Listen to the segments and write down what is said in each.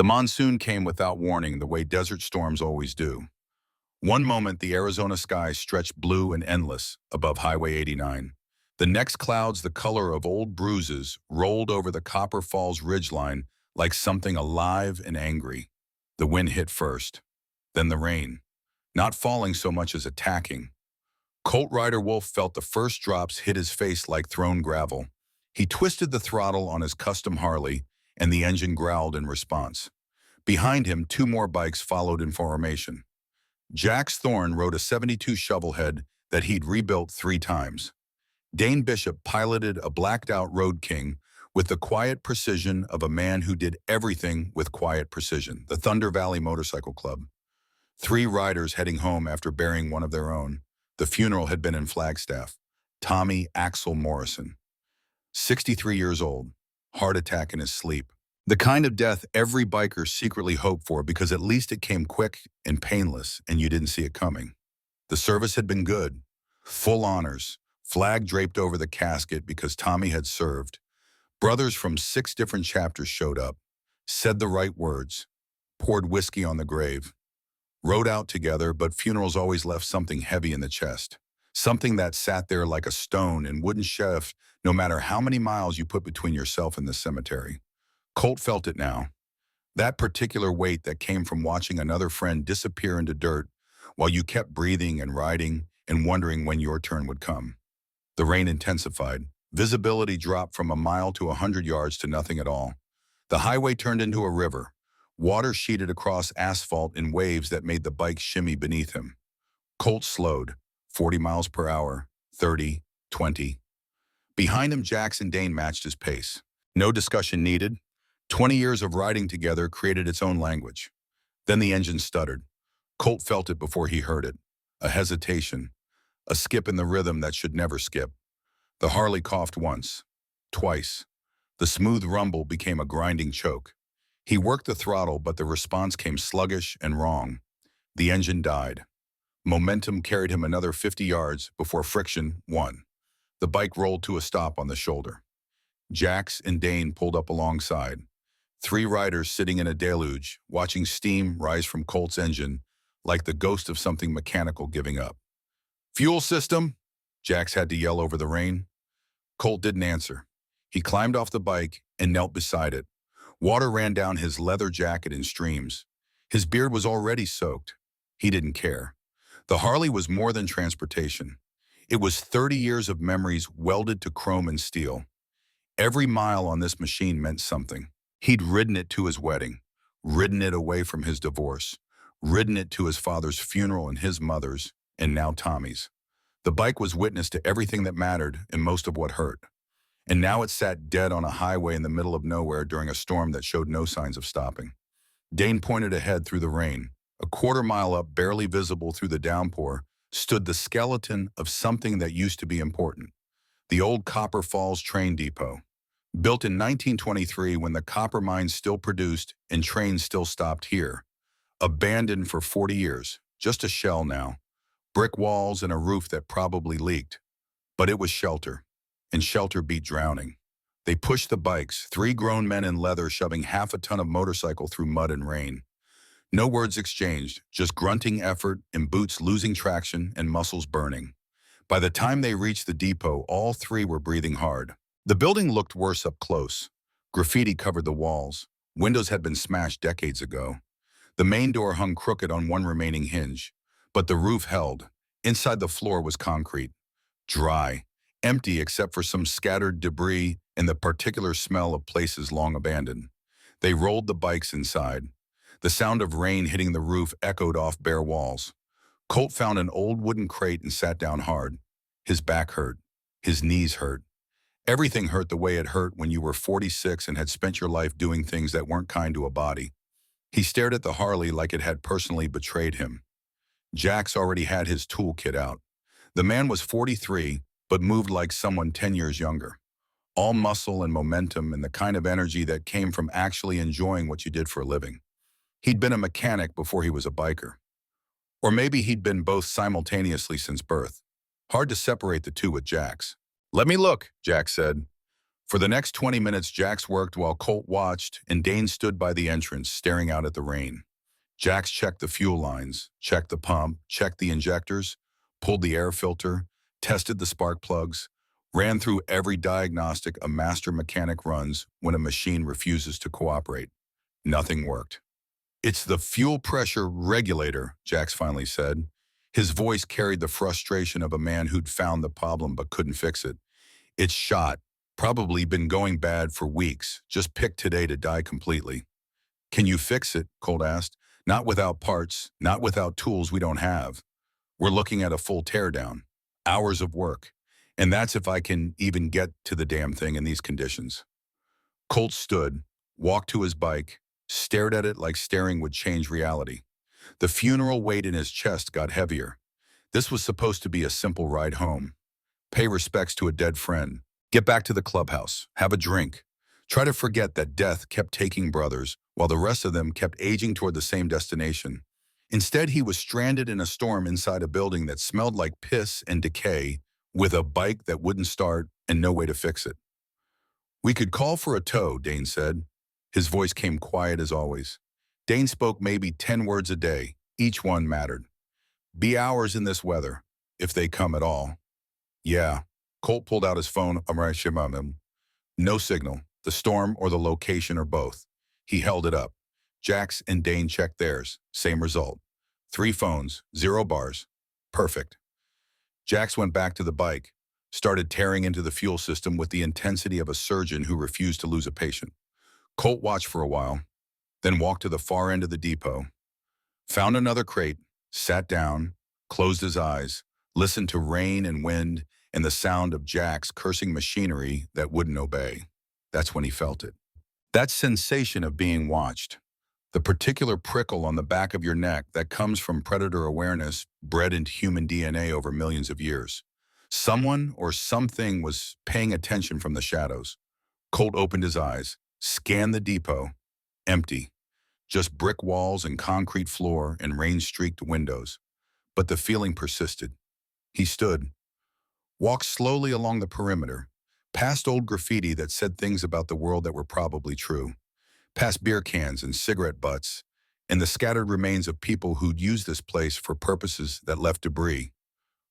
The monsoon came without warning, the way desert storms always do. One moment, the Arizona sky stretched blue and endless above Highway 89. The next, clouds the color of old bruises rolled over the Copper Falls ridgeline like something alive and angry. The wind hit first, then the rain, not falling so much as attacking. Colt Rider Wolf felt the first drops hit his face like thrown gravel. He twisted the throttle on his custom Harley, and the engine growled in response. Behind him, two more bikes followed in formation. Jax Thorne rode a '72 Shovelhead that he'd rebuilt 3 times. Dane Bishop piloted a blacked-out Road King with the quiet precision of a man who did everything with quiet precision, the Thunder Valley Motorcycle Club. 3 riders heading home after burying one of their own. The funeral had been in Flagstaff. Tommy Axel Morrison, 63 years old, heart attack in his sleep. The kind of death every biker secretly hoped for because at least it came quick and painless and you didn't see it coming. The service had been good. Full honors, flag draped over the casket because Tommy had served. Brothers from 6 different chapters showed up, said the right words, poured whiskey on the grave, rode out together, but funerals always left something heavy in the chest. Something that sat there like a stone and wouldn't shift no matter how many miles you put between yourself and the cemetery. Colt felt it now. That particular weight that came from watching another friend disappear into dirt while you kept breathing and riding and wondering when your turn would come. The rain intensified. Visibility dropped from a mile to 100 yards to nothing at all. The highway turned into a river. Water sheeted across asphalt in waves that made the bike shimmy beneath him. Colt slowed, 40 miles per hour, 30, 20. Behind him, Jax and Dane matched his pace. No discussion needed. 20 years of riding together created its own language. Then the engine stuttered. Colt felt it before he heard it. A hesitation. A skip in the rhythm that should never skip. The Harley coughed once. Twice. The smooth rumble became a grinding choke. He worked the throttle, but the response came sluggish and wrong. The engine died. Momentum carried him another 50 yards before friction won. The bike rolled to a stop on the shoulder. Jax and Dane pulled up alongside. 3 riders sitting in a deluge, watching steam rise from Colt's engine like the ghost of something mechanical giving up. "Fuel system?" Jax had to yell over the rain. Colt didn't answer. He climbed off the bike and knelt beside it. Water ran down his leather jacket in streams. His beard was already soaked. He didn't care. The Harley was more than transportation. It was 30 years of memories welded to chrome and steel. Every mile on this machine meant something. He'd ridden it to his wedding, ridden it away from his divorce, ridden it to his father's funeral and his mother's, and now Tommy's. The bike was witness to everything that mattered and most of what hurt. And now it sat dead on a highway in the middle of nowhere during a storm that showed no signs of stopping. Dane pointed ahead through the rain. A quarter mile up, barely visible through the downpour, stood the skeleton of something that used to be important. The old Copper Falls train depot. Built in 1923 when the copper mines still produced and trains still stopped here. Abandoned for 40 years, just a shell now. Brick walls and a roof that probably leaked. But it was shelter, and shelter beat drowning. They pushed the bikes, 3 grown men in leather shoving half a ton of motorcycle through mud and rain. No words exchanged, just grunting effort and boots losing traction and muscles burning. By the time they reached the depot, all 3 were breathing hard. The building looked worse up close. Graffiti covered the walls. Windows had been smashed decades ago. The main door hung crooked on one remaining hinge, but the roof held. Inside, the floor was concrete, dry, empty except for some scattered debris and the particular smell of places long abandoned. They rolled the bikes inside. The sound of rain hitting the roof echoed off bare walls. Colt found an old wooden crate and sat down hard. His back hurt. His knees hurt. Everything hurt the way it hurt when you were 46 and had spent your life doing things that weren't kind to a body. He stared at the Harley like it had personally betrayed him. Jax already had his toolkit out. The man was 43, but moved like someone 10 years younger. All muscle and momentum and the kind of energy that came from actually enjoying what you did for a living. He'd been a mechanic before he was a biker. Or maybe he'd been both simultaneously since birth. Hard to separate the two with Jax. "Let me look," Jax said. For the next 20 minutes, Jax worked while Colt watched, and Dane stood by the entrance, staring out at the rain. Jax checked the fuel lines, checked the pump, checked the injectors, pulled the air filter, tested the spark plugs, ran through every diagnostic a master mechanic runs when a machine refuses to cooperate. Nothing worked. "It's the fuel pressure regulator," Jax finally said. His voice carried the frustration of a man who'd found the problem but couldn't fix it. "It's shot. Probably been going bad for weeks. Just picked today to die completely." "Can you fix it?" Colt asked. "Not without parts, not without tools we don't have. We're looking at a full teardown. Hours of work. And that's if I can even get to the damn thing in these conditions." Colt stood, walked to his bike, stared at it like staring would change reality. The funeral weight in his chest got heavier. This was supposed to be a simple ride home. Pay respects to a dead friend. Get back to the clubhouse. Have a drink. Try to forget that death kept taking brothers while the rest of them kept aging toward the same destination. Instead, he was stranded in a storm inside a building that smelled like piss and decay, with a bike that wouldn't start and no way to fix it. "We could call for a tow," Dane said. His voice came quiet as always. Dane spoke maybe 10 words a day. Each one mattered. "Be hours in this weather, if they come at all." "Yeah." Colt pulled out his phone. No signal. The storm or the location or both. He held it up. Jax and Dane checked theirs. Same result. 3 phones, 0 bars. Perfect. Jax went back to the bike, started tearing into the fuel system with the intensity of a surgeon who refused to lose a patient. Colt watched for a while, then walked to the far end of the depot, found another crate, sat down, closed his eyes, listened to rain and wind and the sound of Jax cursing machinery that wouldn't obey. That's when he felt it. That sensation of being watched. The particular prickle on the back of your neck that comes from predator awareness bred into human DNA over millions of years. Someone or something was paying attention from the shadows. Colt opened his eyes, scanned the depot. Empty. Just brick walls and concrete floor and rain-streaked windows. But the feeling persisted. He stood, walked slowly along the perimeter, past old graffiti that said things about the world that were probably true, past beer cans and cigarette butts, and the scattered remains of people who'd used this place for purposes that left debris.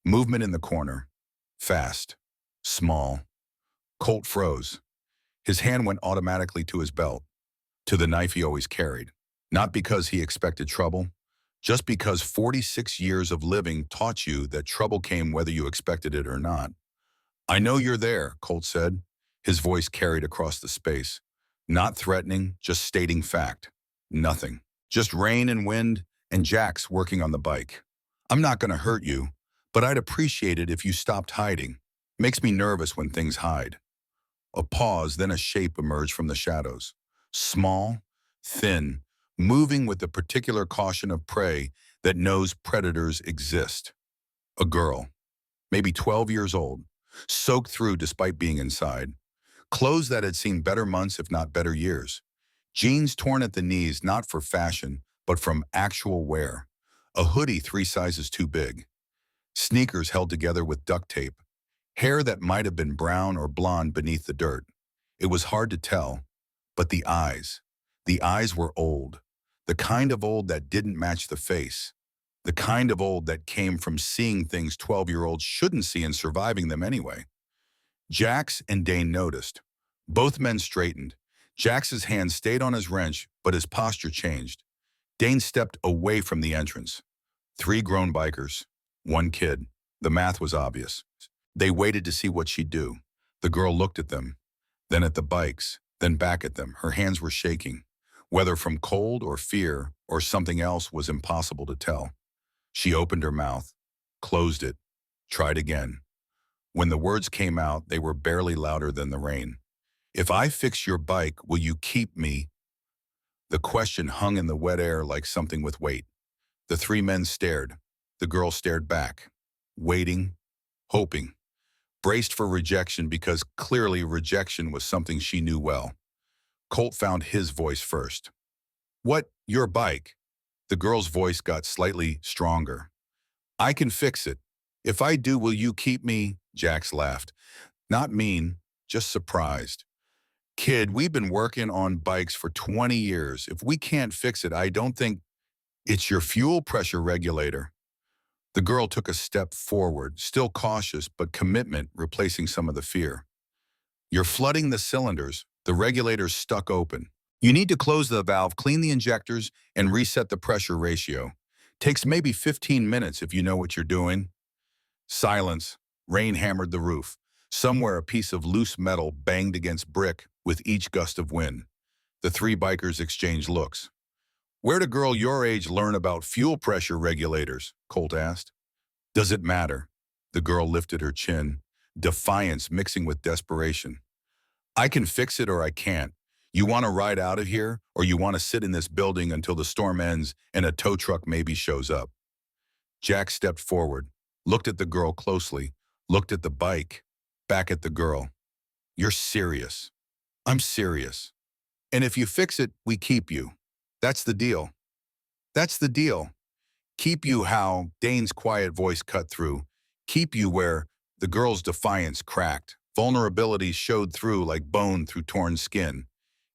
Movement in the corner. Fast. Small. Colt froze. His hand went automatically to his belt, to the knife he always carried. Not because he expected trouble, just because 46 years of living taught you that trouble came whether you expected it or not. "I know you're there," Colt said. His voice carried across the space. Not threatening, just stating fact. Nothing. Just rain and wind and Jax working on the bike. "I'm not going to hurt you, but I'd appreciate it if you stopped hiding. Makes me nervous when things hide." A pause, then a shape emerged from the shadows. Small, thin, moving with the particular caution of prey that knows predators exist. A girl, maybe 12 years old, soaked through despite being inside. Clothes that had seen better months, if not better years. Jeans torn at the knees, not for fashion, but from actual wear. A hoodie 3 sizes too big. Sneakers held together with duct tape. Hair that might have been brown or blonde beneath the dirt. It was hard to tell, but the eyes. The eyes were old. The kind of old that didn't match the face. The kind of old that came from seeing things 12-year-olds shouldn't see and surviving them anyway. Jax and Dane noticed. Both men straightened. Jax's hand stayed on his wrench, but his posture changed. Dane stepped away from the entrance. 3 grown bikers. 1 kid. The math was obvious. They waited to see what she'd do. The girl looked at them, then at the bikes, then back at them. Her hands were shaking. Whether from cold or fear or something else was impossible to tell. She opened her mouth, closed it, tried again. When the words came out, they were barely louder than the rain. "If I fix your bike, will you keep me?" The question hung in the wet air like something with weight. The 3 men stared. The girl stared back, waiting, hoping, braced for rejection because clearly rejection was something she knew well. Colt found his voice first. "What, your bike?" The girl's voice got slightly stronger. "I can fix it. If I do, will you keep me?" Jax laughed. Not mean, just surprised. Kid, we've been working on bikes for 20 years. If we can't fix it, I don't think it's your fuel pressure regulator. The girl took a step forward, still cautious, but commitment replacing some of the fear. You're flooding the cylinders. The regulator's stuck open. You need to close the valve, clean the injectors, and reset the pressure ratio. Takes maybe 15 minutes if you know what you're doing. Silence. Rain hammered the roof. Somewhere a piece of loose metal banged against brick with each gust of wind. The three bikers exchanged looks. Where'd a girl your age learn about fuel pressure regulators? Colt asked. Does it matter? The girl lifted her chin, defiance mixing with desperation. I can fix it or I can't. You want to ride out of here, or you want to sit in this building until the storm ends and a tow truck maybe shows up? Jack stepped forward, looked at the girl closely, looked at the bike, back at the girl. You're serious. I'm serious. And if you fix it, we keep you. That's the deal. That's the deal. Keep you how, Dane's quiet voice cut through. Keep you where, the girl's defiance cracked. Vulnerability showed through like bone through torn skin.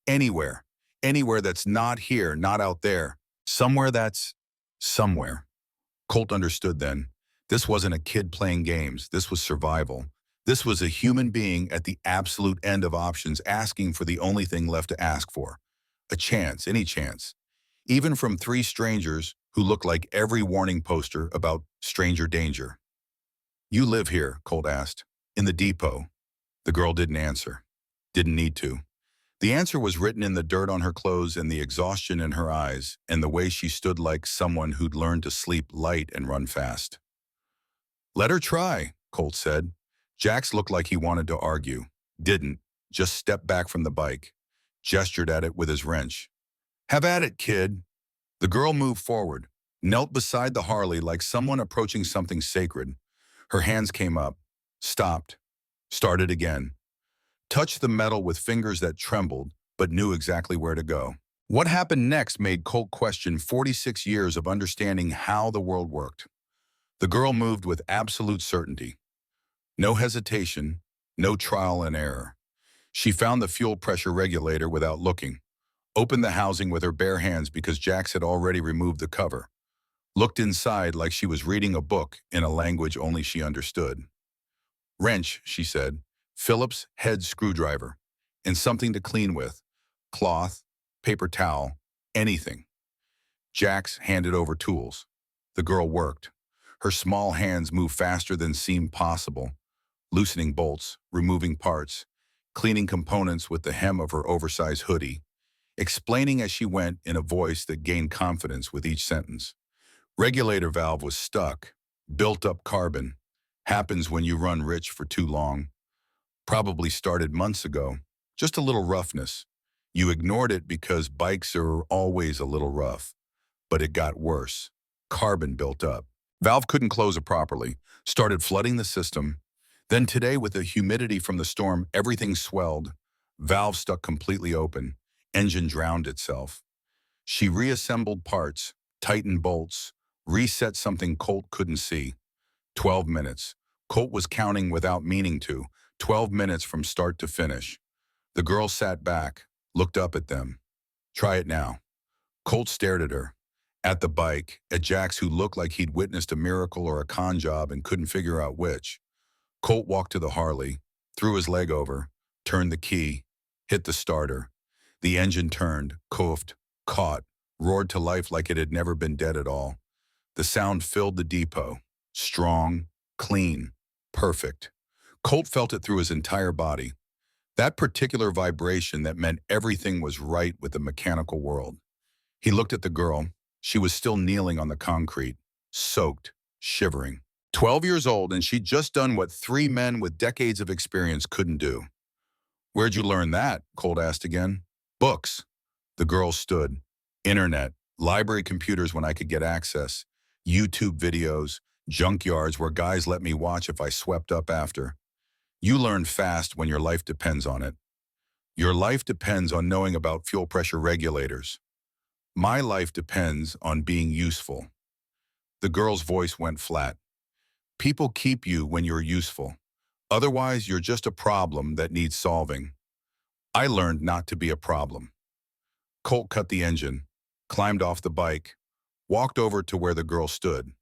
Anywhere. Anywhere that's not here, not out there. Somewhere that's somewhere. Colt understood then. This wasn't a kid playing games. This was survival. This was a human being at the absolute end of options asking for the only thing left to ask for. A chance, any chance. Even from three strangers who looked like every warning poster about stranger danger. You live here, Colt asked. In the depot. The girl didn't answer. Didn't need to. The answer was written in the dirt on her clothes and the exhaustion in her eyes and the way she stood like someone who'd learned to sleep light and run fast. Let her try, Colt said. Jax looked like he wanted to argue. Didn't. Just stepped back from the bike. Gestured at it with his wrench. Have at it, kid. The girl moved forward, knelt beside the Harley like someone approaching something sacred. Her hands came up, stopped, started again. Touched the metal with fingers that trembled, but knew exactly where to go. What happened next made Colt question 46 years of understanding how the world worked. The girl moved with absolute certainty. No hesitation, no trial and error. She found the fuel pressure regulator without looking. Opened the housing with her bare hands because Jax had already removed the cover. Looked inside like she was reading a book in a language only she understood. Wrench, she said. Phillips head screwdriver. And something to clean with. Cloth, paper towel, anything. Jax handed over tools. The girl worked. Her small hands moved faster than seemed possible. Loosening bolts, removing parts, cleaning components with the hem of her oversized hoodie. Explaining as she went in a voice that gained confidence with each sentence. Regulator valve was stuck. Built up carbon. Happens when you run rich for too long. Probably started months ago. Just a little roughness. You ignored it because bikes are always a little rough. But it got worse. Carbon built up. Valve couldn't close it properly. Started flooding the system. Then today, with the humidity from the storm, everything swelled. Valve stuck completely open. Engine drowned itself. She reassembled parts, tightened bolts, reset something Colt couldn't see. 12 minutes. Colt was counting without meaning to. 12 minutes from start to finish. The girl sat back, looked up at them. Try it now. Colt stared at her. At the bike, at Jax who looked like he'd witnessed a miracle or a con job and couldn't figure out which. Colt walked to the Harley, threw his leg over, turned the key, hit the starter. The engine turned, coughed, caught, roared to life like it had never been dead at all. The sound filled the depot. Strong, clean, perfect. Colt felt it through his entire body. That particular vibration that meant everything was right with the mechanical world. He looked at the girl. She was still kneeling on the concrete, soaked, shivering. 12 years old, and she'd just done what three men with decades of experience couldn't do. Where'd you learn that? Colt asked again. Books. The girl stood. Internet. Library computers when I could get access. YouTube videos. Junkyards where guys let me watch if I swept up after. You learn fast when your life depends on it. Your life depends on knowing about fuel pressure regulators. My life depends on being useful. The girl's voice went flat. People keep you when you're useful. Otherwise, you're just a problem that needs solving. I learned not to be a problem. Colt cut the engine, climbed off the bike, walked over to where the girl stood.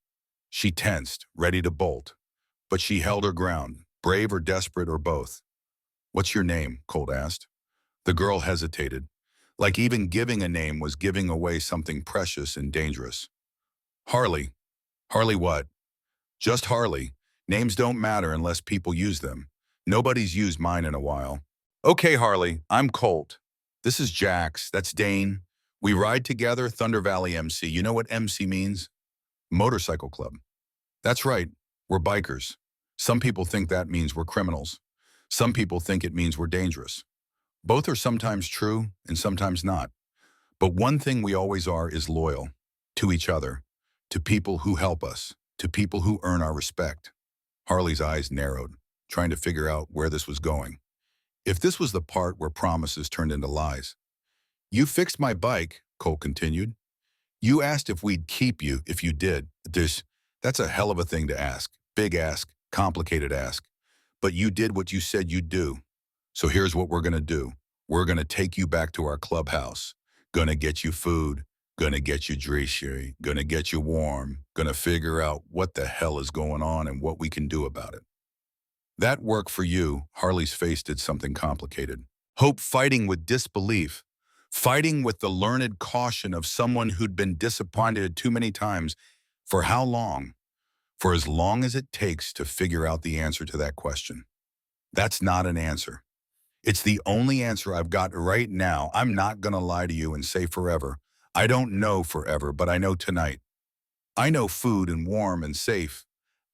She tensed, ready to bolt, but she held her ground, brave or desperate or both. "What's your name?" Colt asked. The girl hesitated, like even giving a name was giving away something precious and dangerous. "Harley." "Harley what?" "Just Harley. Names don't matter unless people use them. Nobody's used mine in a while." "Okay, Harley, I'm Colt. This is Jax, that's Dane. We ride together, Thunder Valley MC. You know what MC means? Motorcycle club." "That's right, we're bikers. Some people think that means we're criminals. Some people think it means we're dangerous. Both are sometimes true and sometimes not. But one thing we always are is loyal. To each other. To people who help us. To people who earn our respect." Harley's eyes narrowed, trying to figure out where this was going. If this was the part where promises turned into lies. "You fixed my bike," Cole continued. "You asked if we'd keep you if you did. That's a hell of a thing to ask. Big ask, complicated ask. But you did what you said you'd do. So here's what we're going to do. We're going to take you back to our clubhouse. Gonna get you food. Gonna get you dressy. Gonna get you warm. Gonna figure out what the hell is going on and what we can do about it." That work for you, Harley's face did something complicated. Hope fighting with disbelief. Fighting with the learned caution of someone who'd been disappointed too many times. For how long? For as long as it takes to figure out the answer to that question. That's not an answer. It's the only answer I've got right now. I'm not gonna lie to you and say forever. I don't know forever, but I know tonight. I know food and warm and safe.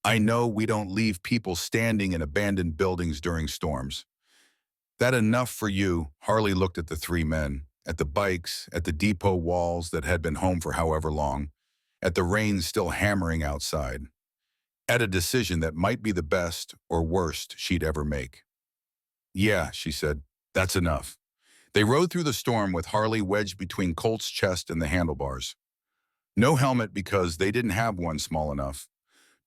I know we don't leave people standing in abandoned buildings during storms. That enough for you? Harley looked at the three men, at the bikes, at the depot walls that had been home for however long, at the rain still hammering outside, at a decision that might be the best or worst she'd ever make. "Yeah," she said, "that's enough." They rode through the storm with Harley wedged between Colt's chest and the handlebars. No helmet because they didn't have one small enough.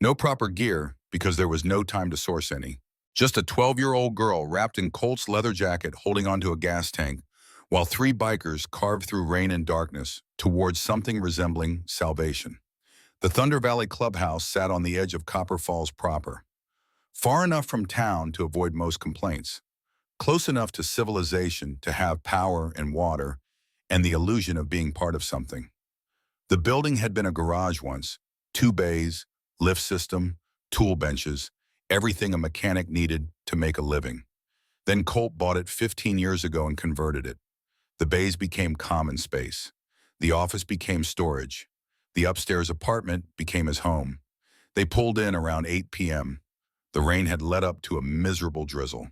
No proper gear because there was no time to source any. Just a 12-year-old girl wrapped in Colt's leather jacket holding onto a gas tank, while three bikers carved through rain and darkness towards something resembling salvation. The Thunder Valley Clubhouse sat on the edge of Copper Falls proper, far enough from town to avoid most complaints, close enough to civilization to have power and water and the illusion of being part of something. The building had been a garage once, 2 bays, lift system, tool benches, everything a mechanic needed to make a living. Then Colt bought it 15 years ago and converted it. The bays became common space. The office became storage. The upstairs apartment became his home. They pulled in around 8 p.m. The rain had led up to a miserable drizzle.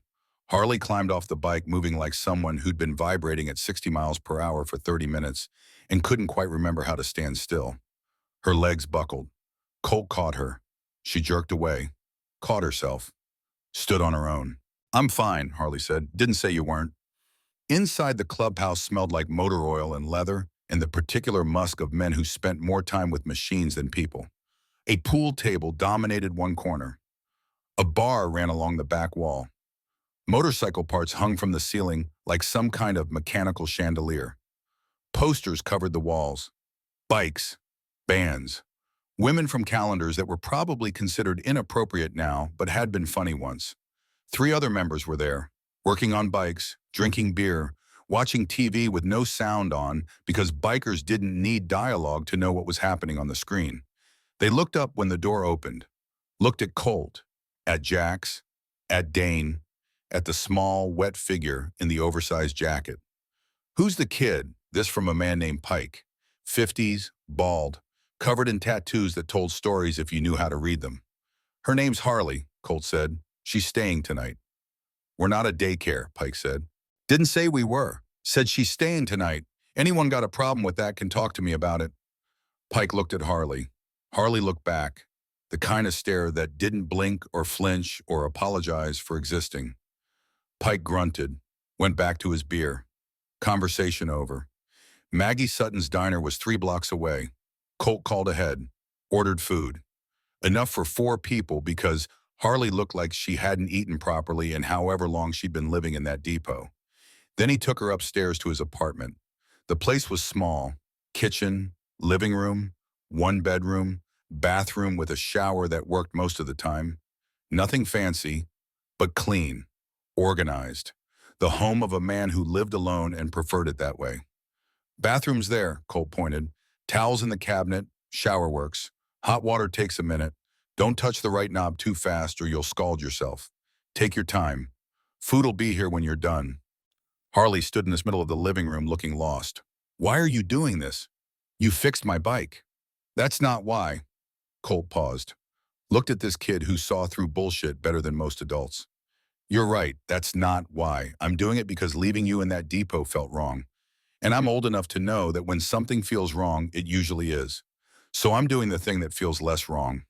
Harley climbed off the bike, moving like someone who'd been vibrating at 60 miles per hour for 30 minutes and couldn't quite remember how to stand still. Her legs buckled. Colt caught her. She jerked away, caught herself, stood on her own. "I'm fine," Harley said. "Didn't say you weren't." Inside, the clubhouse smelled like motor oil and leather and the particular musk of men who spent more time with machines than people. A pool table dominated one corner. A bar ran along the back wall. Motorcycle parts hung from the ceiling like some kind of mechanical chandelier. Posters covered the walls. Bikes, bands, women from calendars that were probably considered inappropriate now but had been funny once. 3 other members were there, working on bikes, drinking beer, watching TV with no sound on because bikers didn't need dialogue to know what was happening on the screen. They looked up when the door opened, looked at Colt, at Jax, at Dane, at the small, wet figure in the oversized jacket. "Who's the kid?" This from a man named Pike. 50s, bald, covered in tattoos that told stories if you knew how to read them. "Her name's Harley," Colt said. "She's staying tonight." "We're not a daycare," Pike said. "Didn't say we were. Said she's staying tonight. Anyone got a problem with that can talk to me about it." Pike looked at Harley. Harley looked back, the kind of stare that didn't blink or flinch or apologize for existing. Pike grunted, went back to his beer. Conversation over. Maggie Sutton's diner was 3 blocks away. Colt called ahead, ordered food. Enough for 4 people because Harley looked like she hadn't eaten properly in however long she'd been living in that depot. Then he took her upstairs to his apartment. The place was small: kitchen, living room, one bedroom, bathroom with a shower that worked most of the time. Nothing fancy, but clean, organized. The home of a man who lived alone and preferred it that way. Bathroom's there, Colt pointed. Towels in the cabinet, shower works. Hot water takes a minute. Don't touch the right knob too fast or you'll scald yourself. Take your time. Food'll be here when you're done. Harley stood in the middle of the living room looking lost. Why are you doing this? You fixed my bike. That's not why. Colt paused. Looked at this kid who saw through bullshit better than most adults. You're right, that's not why. I'm doing it because leaving you in that depot felt wrong. And I'm old enough to know that when something feels wrong, it usually is. So I'm doing the thing that feels less wrong.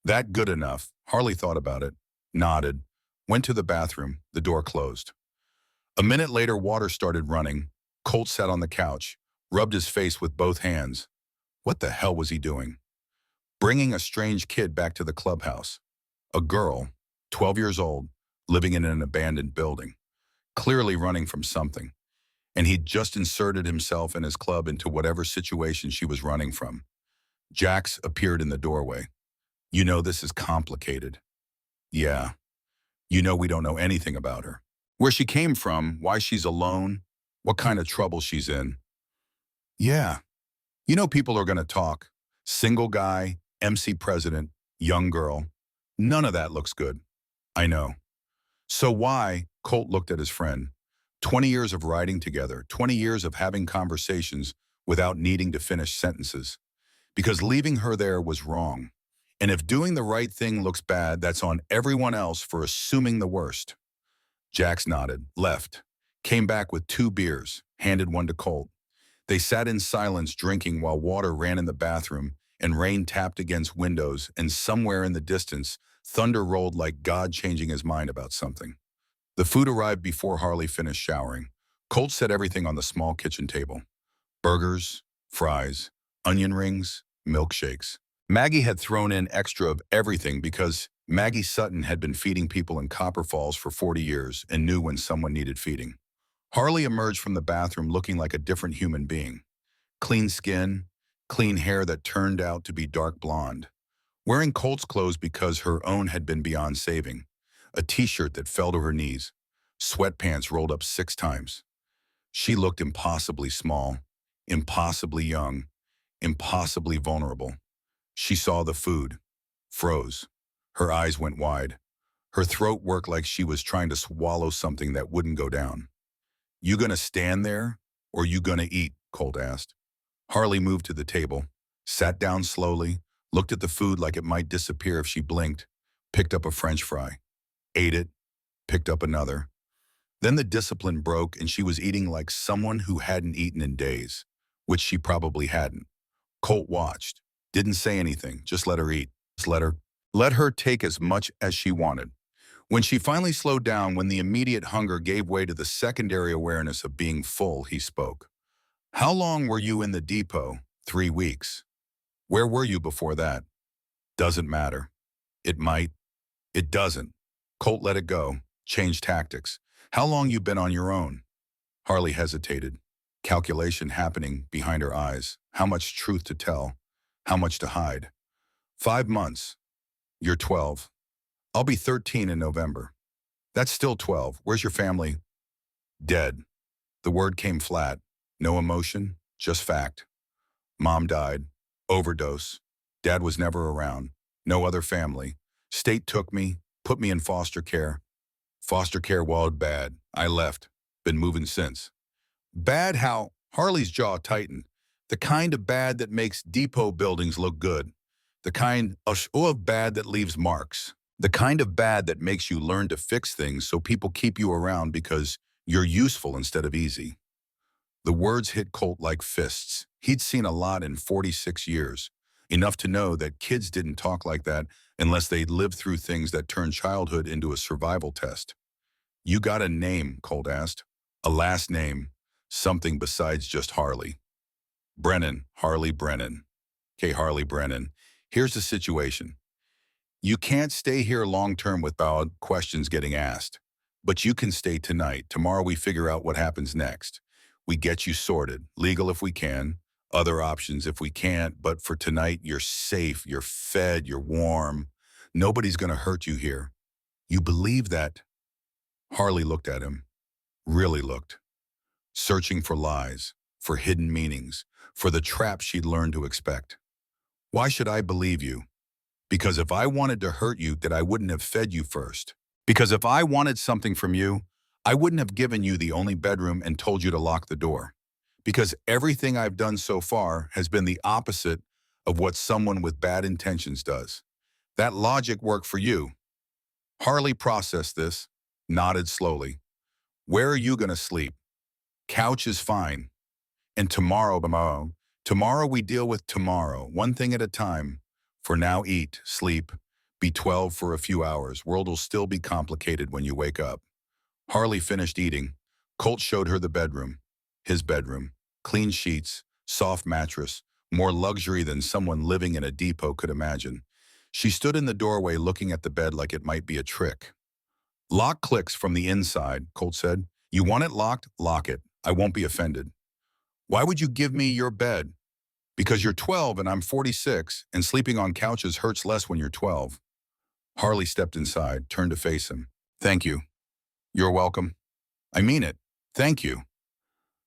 That good enough? Harley thought about it, nodded, went to the bathroom, the door closed. A minute later, water started running. Colt sat on the couch, rubbed his face with both hands. What the hell was he doing? Bringing a strange kid back to the clubhouse. A girl, 12 years old, living in an abandoned building, clearly running from something. And he'd just inserted himself and his club into whatever situation she was running from. Jax appeared in the doorway. You know this is complicated. Yeah. You know we don't know anything about her. Where she came from, why she's alone, what kind of trouble she's in. Yeah. You know people are going to talk. Single guy, MC president, young girl. None of that looks good. I know. So why? Colt looked at his friend. 20 years of riding together, 20 years of having conversations without needing to finish sentences. Because leaving her there was wrong. And if doing the right thing looks bad, that's on everyone else for assuming the worst. Jax nodded, left, came back with 2 beers, handed one to Colt. They sat in silence drinking while water ran in the bathroom and rain tapped against windows, and somewhere in the distance, thunder rolled like God changing his mind about something. The food arrived before Harley finished showering. Colt set everything on the small kitchen table. Burgers, fries, onion rings, milkshakes. Maggie had thrown in extra of everything because Maggie Sutton had been feeding people in Copper Falls for 40 years and knew when someone needed feeding. Harley emerged from the bathroom looking like a different human being. Clean skin, clean hair that turned out to be dark blonde. Wearing Colt's clothes because her own had been beyond saving. A t-shirt that fell to her knees. Sweatpants rolled up 6 times. She looked impossibly small, impossibly young, impossibly vulnerable. She saw the food, froze. Her eyes went wide. Her throat worked like she was trying to swallow something that wouldn't go down. You gonna stand there, or you gonna eat? Colt asked. Harley moved to the table, sat down slowly, looked at the food like it might disappear if she blinked, picked up a French fry, ate it, picked up another. Then the discipline broke and she was eating like someone who hadn't eaten in days, which she probably hadn't. Colt watched, didn't say anything, just let her eat. Just let her take as much as she wanted. When she finally slowed down, when the immediate hunger gave way to the secondary awareness of being full, he spoke. How long were you in the depot? 3 weeks. Where were you before that? Doesn't matter. It might. It doesn't. Colt let it go, changed tactics. How long you been on your own? Harley hesitated, calculation happening behind her eyes. How much truth to tell? How much to hide? 5 months. You're 12. I'll be 13 in November. That's still 12. Where's your family? Dead. The word came flat. No emotion, just fact. Mom died. Overdose. Dad was never around. No other family. State took me, put me in foster care. Foster care was bad. I left. Been moving since. Bad how? Harley's jaw tightened. The kind of bad that makes depot buildings look good. The kind of bad that leaves marks. The kind of bad that makes you learn to fix things so people keep you around because you're useful instead of easy. The words hit Colt like fists. He'd seen a lot in 46 years, enough to know that kids didn't talk like that unless they'd lived through things that turned childhood into a survival test. You got a name, Colt asked. A last name, something besides just Harley. Brennan, Harley Brennan. Okay, Harley Brennan. Here's the situation. You can't stay here long-term without questions getting asked. But you can stay tonight. Tomorrow we figure out what happens next. We get you sorted, legal if we can, other options if we can't, but for tonight you're safe, you're fed, you're warm. Nobody's going to hurt you here. You believe that? Harley looked at him, really looked, searching for lies, for hidden meanings, for the trap she'd learned to expect. Why should I believe you? Because if I wanted to hurt you, that I wouldn't have fed you first. Because if I wanted something from you, I wouldn't have given you the only bedroom and told you to lock the door. Because everything I've done so far has been the opposite of what someone with bad intentions does. That logic worked for you. Harley processed this, nodded slowly. Where are you going to sleep? Couch is fine. And tomorrow we deal with tomorrow, one thing at a time. For now, eat, sleep, be 12 for a few hours. World will still be complicated when you wake up. Harley finished eating. Colt showed her the bedroom. His bedroom. Clean sheets, soft mattress, more luxury than someone living in a depot could imagine. She stood in the doorway looking at the bed like it might be a trick. Lock clicks from the inside, Colt said. You want it locked? Lock it. I won't be offended. Why would you give me your bed? Because you're 12 and I'm 46, and sleeping on couches hurts less when you're 12. Harley stepped inside, turned to face him. Thank you. You're welcome. I mean it. Thank you.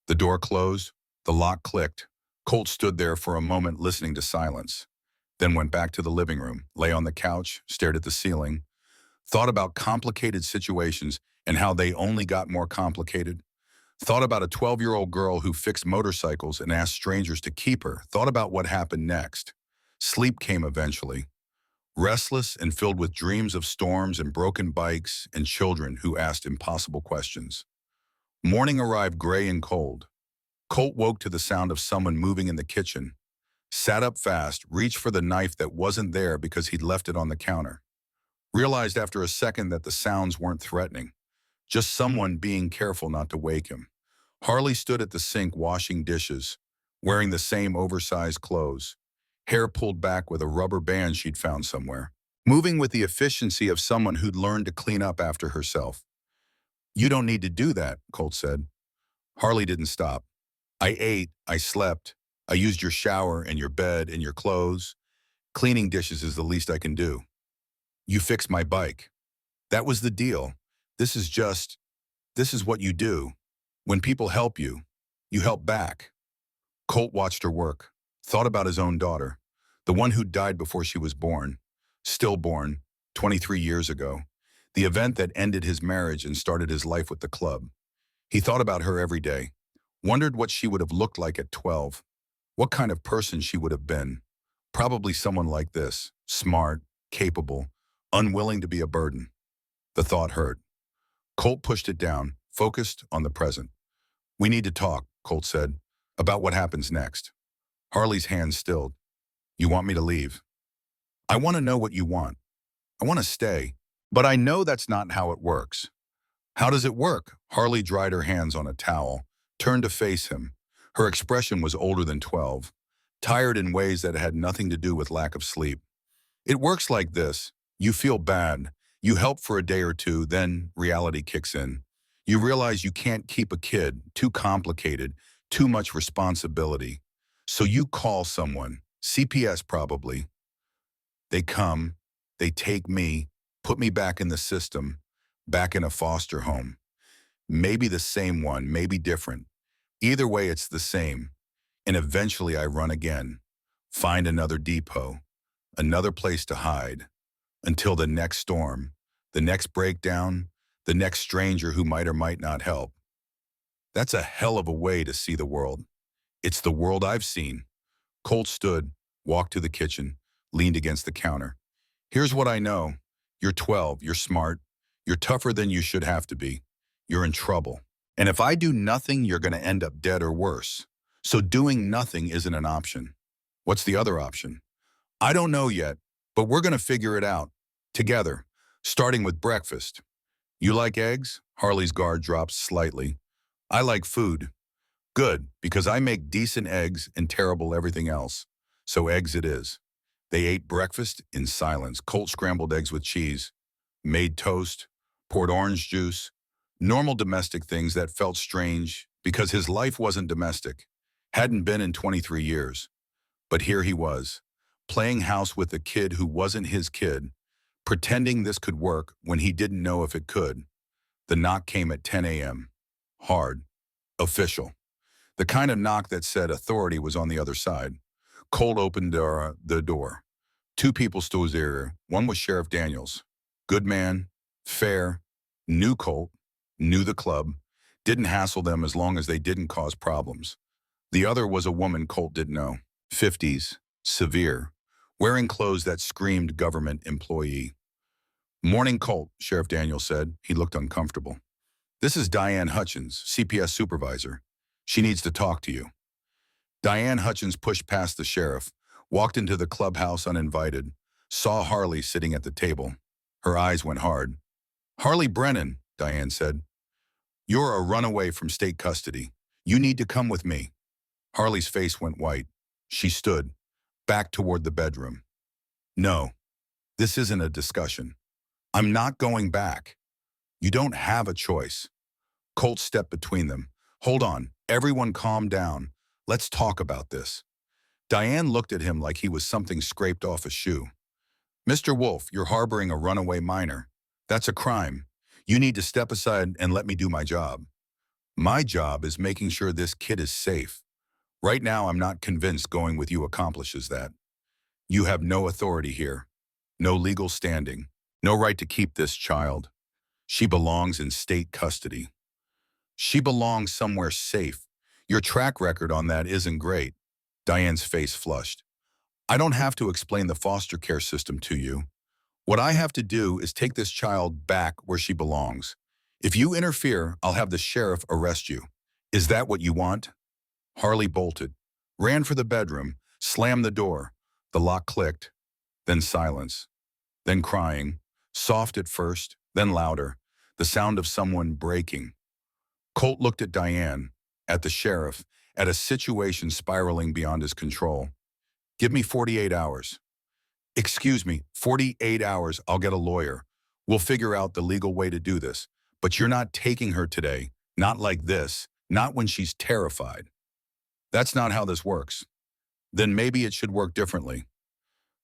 The door closed. The lock clicked. Colt stood there for a moment listening to silence, then went back to the living room, lay on the couch, stared at the ceiling, thought about complicated situations and how they only got more complicated. Thought about a 12-year-old girl who fixed motorcycles and asked strangers to keep her. Thought about what happened next. Sleep came eventually. Restless and filled with dreams of storms and broken bikes and children who asked impossible questions. Morning arrived gray and cold. Colt woke to the sound of someone moving in the kitchen. Sat up fast, reached for the knife that wasn't there because he'd left it on the counter. Realized after a second that the sounds weren't threatening. Just someone being careful not to wake him. Harley stood at the sink washing dishes, wearing the same oversized clothes, hair pulled back with a rubber band she'd found somewhere, moving with the efficiency of someone who'd learned to clean up after herself. You don't need to do that, Colt said. Harley didn't stop. I ate, I slept, I used your shower and your bed and your clothes. Cleaning dishes is the least I can do. You fixed my bike. That was the deal. This is what you do. When people help you, you help back. Colt watched her work, thought about his own daughter, the one who died before she was born, stillborn, 23 years ago, the event that ended his marriage and started his life with the club. He thought about her every day, wondered what she would have looked like at 12, what kind of person she would have been. Probably someone like this, smart, capable, unwilling to be a burden. The thought hurt. Colt pushed it down, focused on the present. We need to talk, Colt said, about what happens next. Harley's hands stilled. You want me to leave? I want to know what you want. I want to stay. But I know that's not how it works. How does it work? Harley dried her hands on a towel, turned to face him. Her expression was older than 12, tired in ways that had nothing to do with lack of sleep. It works like this. You feel bad. You help for a day or two, then reality kicks in. You realize you can't keep a kid, too complicated, too much responsibility. So you call someone, CPS probably. They come, they take me, put me back in the system, back in a foster home. Maybe the same one, maybe different. Either way, it's the same. And eventually I run again, find another depot, another place to hide, until the next storm, the next breakdown, the next stranger who might or might not help. That's a hell of a way to see the world. It's the world I've seen. Colt stood, walked to the kitchen, leaned against the counter. Here's what I know. You're 12, you're smart, you're tougher than you should have to be. You're in trouble. And if I do nothing, you're going to end up dead or worse. So doing nothing isn't an option. What's the other option? I don't know yet, but we're going to figure it out. Together, starting with breakfast. You like eggs? Harley's guard dropped slightly. I like food. Good, because I make decent eggs and terrible everything else. So eggs it is. They ate breakfast in silence. Colt scrambled eggs with cheese, made toast, poured orange juice, Normal domestic things that felt strange because his life wasn't domestic. Hadn't been in 23 years. But here he was, playing house with a kid who wasn't his kid, pretending this could work when he didn't know if it could. The knock came at 10 a.m. Hard. Official. The kind of knock that said authority was on the other side. Colt opened the door. Two people stood there. One was Sheriff Daniels. Good man, fair, knew Colt, knew the club, didn't hassle them as long as they didn't cause problems. The other was a woman Colt didn't know. 50s, severe, wearing clothes that screamed government employee. Morning, Colt, Sheriff Daniels said. He looked uncomfortable. This is Diane Hutchins, CPS supervisor. She needs to talk to you. Diane Hutchins pushed past the sheriff, walked into the clubhouse uninvited, saw Harley sitting at the table. Her eyes went hard. Harley Brennan, Diane said. You're a runaway from state custody. You need to come with me. Harley's face went white. She stood, back toward the bedroom. No, this isn't a discussion. I'm not going back. You don't have a choice. Colt stepped between them. Hold on, everyone calm down. Let's talk about this. Diane looked at him like he was something scraped off a shoe. Mr. Wolf, you're harboring a runaway minor. That's a crime. You need to step aside and let me do my job. My job is making sure this kid is safe. Right now, I'm not convinced going with you accomplishes that. You have no authority here, no legal standing, no right to keep this child. She belongs in state custody. She belongs somewhere safe. Your track record on that isn't great. Diane's face flushed. I don't have to explain the foster care system to you. What I have to do is take this child back where she belongs. If you interfere, I'll have the sheriff arrest you. Is that what you want? Harley bolted, ran for the bedroom, slammed the door. The lock clicked, then silence, then crying, soft at first, then louder, the sound of someone breaking. Colt looked at Diane, at the sheriff, at a situation spiraling beyond his control. Give me 48 hours. Excuse me, 48 hours, I'll get a lawyer. We'll figure out the legal way to do this. But you're not taking her today. Not like this. Not when she's terrified. That's not how this works. Then maybe it should work differently.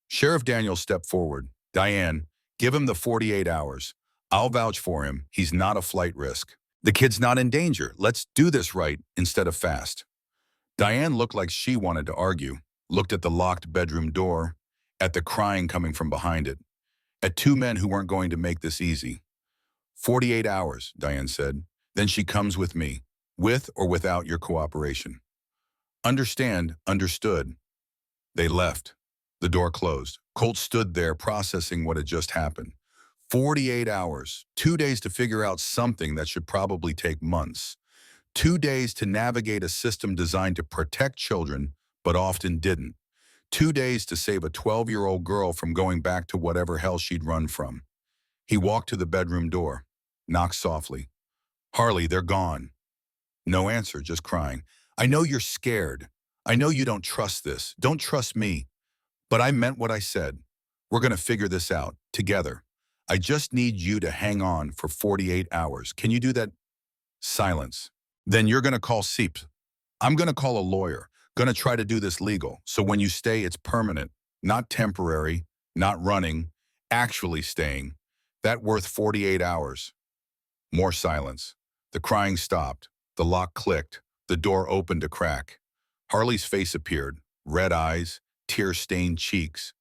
Sheriff Daniels stepped forward. Diane, give him the 48 hours. I'll vouch for him. He's not a flight risk. The kid's not in danger. Let's do this right instead of fast. Diane looked like she wanted to argue, looked at the locked bedroom door, at the crying coming from behind it, at two men who weren't going to make this easy. 48 hours, Diane said. Then she comes with me, with or without your cooperation. Understand, understood. They left. The door closed. Colt stood there processing what had just happened. 48 hours, 2 days to figure out something that should probably take months. 2 days to navigate a system designed to protect children, but often didn't. 2 days to save a 12-year-old girl from going back to whatever hell she'd run from. He walked to the bedroom door, knocked softly. Harley, they're gone. No answer, just crying. I know you're scared. I know you don't trust this. Don't trust me. But I meant what I said. We're going to figure this out, together. I just need you to hang on for 48 hours. Can you do that? Silence. Then you're going to call SEEP. I'm going to call a lawyer. Going to try to do this legal. So when you stay, it's permanent. Not temporary. Not running. Actually staying. That worth 48 hours. More silence. The crying stopped. The lock clicked. The door opened a crack. Harley's face appeared. Red eyes. Tear-stained cheeks.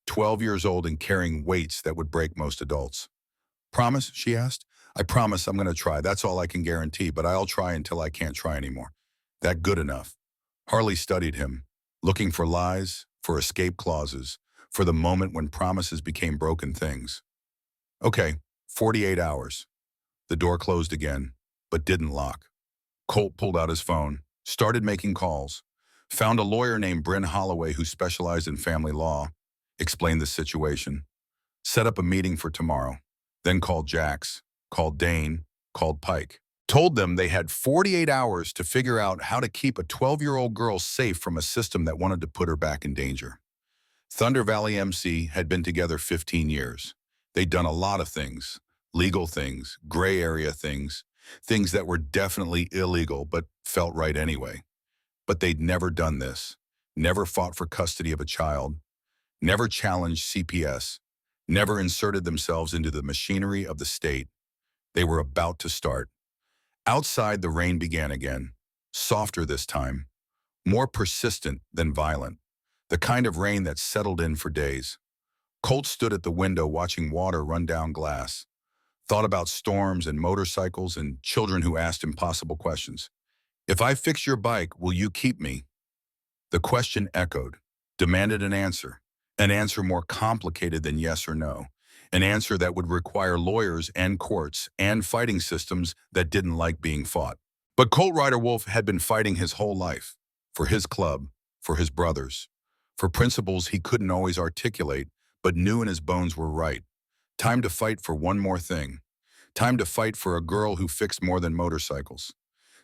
12 years old and carrying weights that would break most adults. Promise? She asked. I promise I'm going to try. That's all I can guarantee, but I'll try until I can't try anymore. That good enough? Harley studied him, looking for lies, for escape clauses, for the moment when promises became broken things. Okay, 48 hours. The door closed again, but didn't lock. Colt pulled out his phone, started making calls, found a lawyer named Bryn Holloway who specialized in family law, explained the situation, set up a meeting for tomorrow, then called Jax, called Dane, called Pike, told them they had 48 hours to figure out how to keep a 12-year-old girl safe from a system that wanted to put her back in danger. Thunder Valley MC had been together 15 years. They'd done a lot of things, legal things, gray area things, things that were definitely illegal but felt right anyway. But they'd never done this, never fought for custody of a child, never challenged CPS, never inserted themselves into the machinery of the state. They were about to start. Outside, the rain began again, softer this time, more persistent than violent, the kind of rain that settled in for days. Colt stood at the window watching water run down glass, thought about storms and motorcycles and children who asked impossible questions. If I fix your bike, will you keep me? The question echoed, demanded an answer more complicated than yes or no, an answer that would require lawyers and courts and fighting systems that didn't like being fought. But Colt Rider Wolf had been fighting his whole life, for his club, for his brothers, for principles he couldn't always articulate, but knew in his bones were right. Time to fight for one more thing. Time to fight for a girl who fixed more than motorcycles.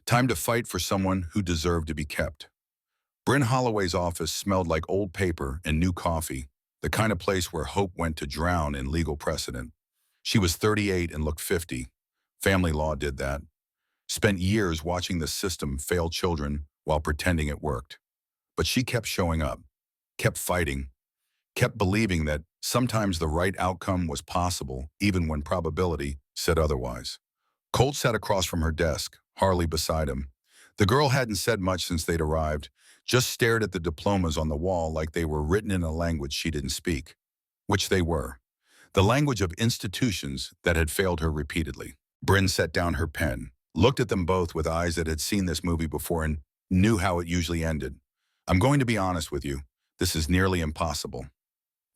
Time to fight for someone who deserved to be kept. Bryn Holloway's office smelled like old paper and new coffee, the kind of place where hope went to drown in legal precedent. She was 38 and looked 50. Family law did that. Spent years watching the system fail children while pretending it worked. But she kept showing up, kept fighting, kept believing that sometimes the right outcome was possible even when probability said otherwise. Colt sat across from her desk, Harley beside him. The girl hadn't said much since they'd arrived, just stared at the diplomas on the wall like they were written in a language she didn't speak, which they were. The language of institutions that had failed her repeatedly. Bryn set down her pen, looked at them both with eyes that had seen this movie before and knew how it usually ended. I'm going to be honest with you. This is nearly impossible.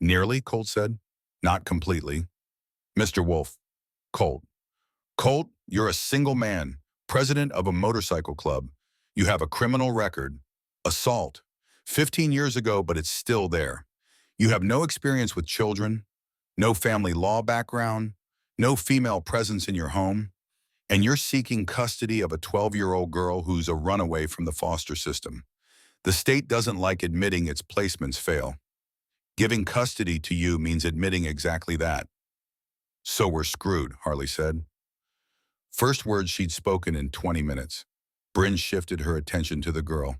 Nearly, Colt said. Not completely. Mr. Wolf. Colt. Colt, you're a single man, president of a motorcycle club. You have a criminal record. Assault. 15 years ago, but it's still there. You have no experience with children, no family law background, no female presence in your home, and you're seeking custody of a 12-year-old girl who's a runaway from the foster system. The state doesn't like admitting its placements fail. Giving custody to you means admitting exactly that. So we're screwed, Harley said. First words she'd spoken in 20 minutes. Bryn shifted her attention to the girl.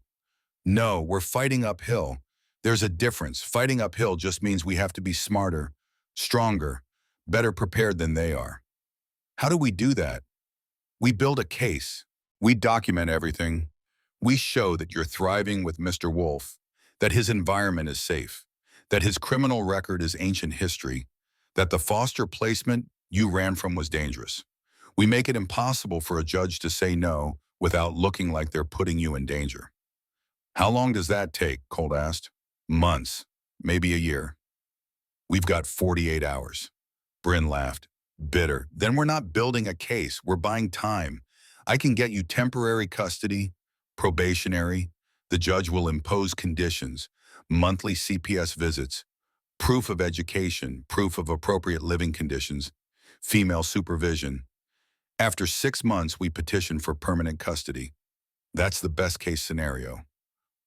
No, we're fighting uphill. There's a difference. Fighting uphill just means we have to be smarter, stronger, better prepared than they are. How do we do that? We build a case. We document everything. We show that you're thriving with Mr. Wolf, that his environment is safe, that his criminal record is ancient history, that the foster placement you ran from was dangerous. We make it impossible for a judge to say no without looking like they're putting you in danger. How long does that take? Colt asked. Months, maybe a year. We've got 48 hours. Bryn laughed, bitter. Then we're not building a case, we're buying time. I can get you temporary custody, probationary. The judge will impose conditions, monthly CPS visits, proof of education, proof of appropriate living conditions, female supervision. After 6 months, we petition for permanent custody. That's the best case scenario.